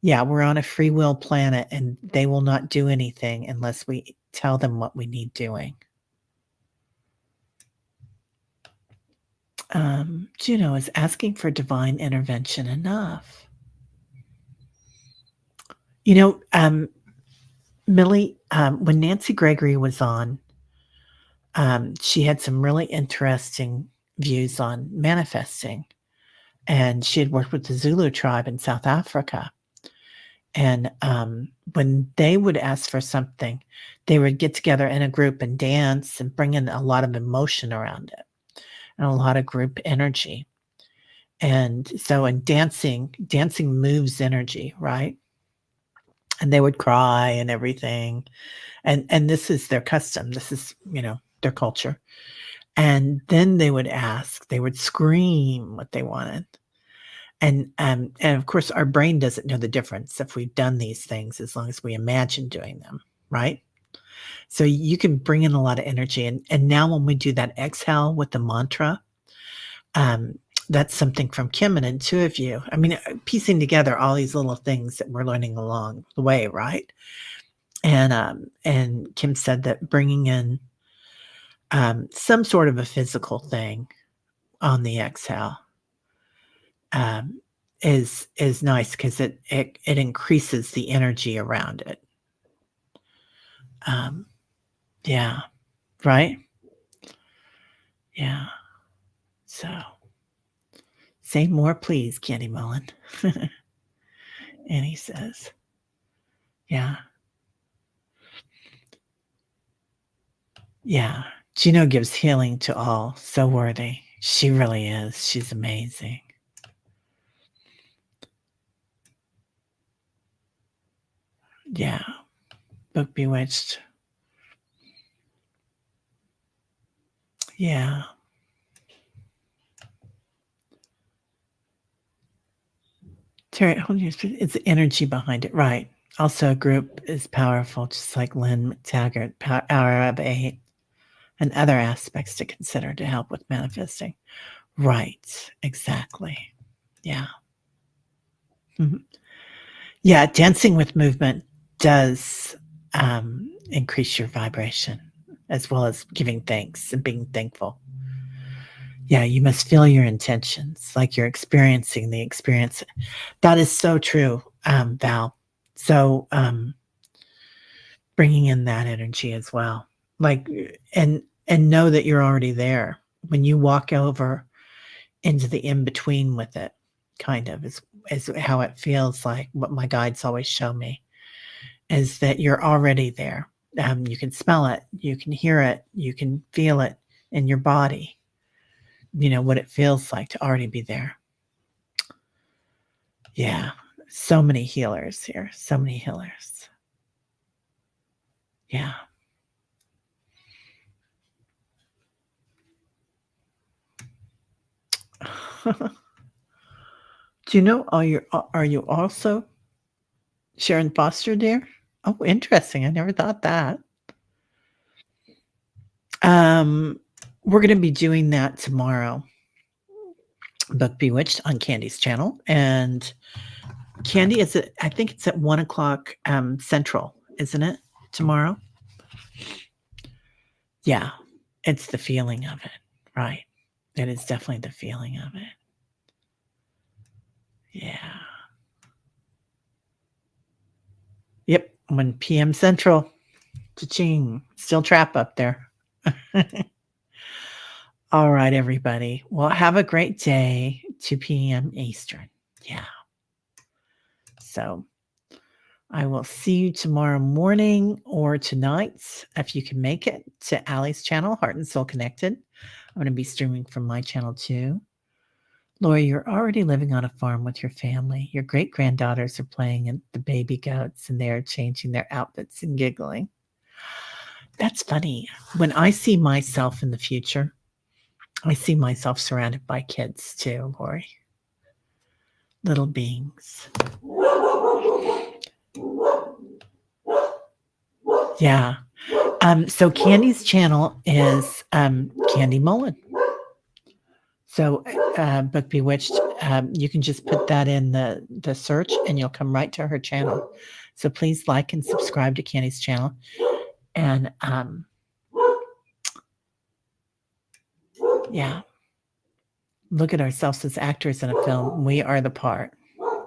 Yeah, we're on a free will planet, and they will not do anything unless we tell them what we need doing. Juno is asking for divine intervention enough. Millie, when Nancy Gregory was on, she had some really interesting views on manifesting. And she had worked with the Zulu tribe in South Africa. And when they would ask for something, they would get together in a group and dance and bring in a lot of emotion around it and a lot of group energy. And so in dancing moves energy, right? And they would cry and everything. And this is their custom. This is, their culture. And then they would scream what they wanted. And of course, our brain doesn't know the difference if we've done these things as long as we imagine doing them, right? So you can bring in a lot of energy, and now when we do that exhale with the mantra, um, that's something from Kim and Intuitive You. I mean, piecing together all these little things that we're learning along the way, right? And Kim said that bringing in, some sort of a physical thing on the exhale, um, is nice 'cause it increases the energy around it. Um, yeah, right? Yeah. So, say more, please, Candy Mullen. And he says, yeah, yeah. Gino gives healing to all, so worthy. She really is. She's amazing. Yeah. Book Bewitched. Yeah. Terry, hold on, it's the energy behind it, right. Also, a group is powerful, just like Lynn McTaggart, Hour of 8, and other aspects to consider to help with manifesting. Right, exactly. Yeah. Mhm. Yeah, dancing with movement does, increase your vibration, as well as giving thanks and being thankful. Yeah, you must feel your intentions, like you're experiencing the experience. That is so true, Val. So, bringing in that energy as well. Like, and know that you're already there. When you walk over into the in between with it, kind of is how it feels like. What my guides always show me is that you're already there. You can smell it, you can hear it, you can feel it in your body. You know what it feels like to already be there. Yeah, so many healers here, so many healers. Yeah. Do you know are you also Sharon Foster dear? Oh, interesting, I never thought that. Um, we're gonna be doing that tomorrow. Book Bewitched on Candy's channel, and Candy is at I think it's at 1:00, Central, isn't it, tomorrow? Yeah, it's the feeling of it, right. It is definitely the feeling of it. Yeah. Yep, 1 PM Central. Cha-ching. Still trap up there. Alright, everybody. Well, have a great day, 2 PM Eastern. Yeah. So, I will see you tomorrow morning or tonight, if you can make it, to Allie's channel, Heart and Soul Connected. I'm gonna be streaming from my channel too. Lori, you're already living on a farm with your family. Your great-granddaughters are playing in the baby goats, and they are changing their outfits and giggling. That's funny. When I see myself in the future, I see myself surrounded by kids too, Lori. Little beings. Yeah. So Candy's channel is, Candy Mullen. So, Book Bewitched, you can just put that in the search, and you'll come right to her channel. So please like and subscribe to Candy's channel. And, yeah. Look at ourselves as actors in a film. We are the part.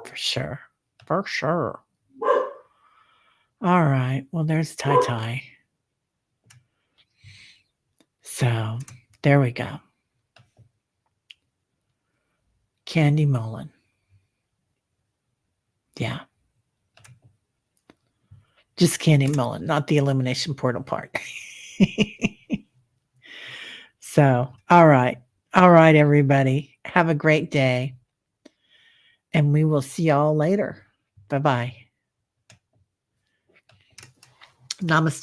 For sure. For sure. Alright. Well, there's Tai Tai. So, there we go. Candy Mullen. Yeah. Just Candy Mullen, not the Illumination Portal part. So, alright. Alright, everybody. Have a great day. And we will see y'all later. Bye-bye. Namaste.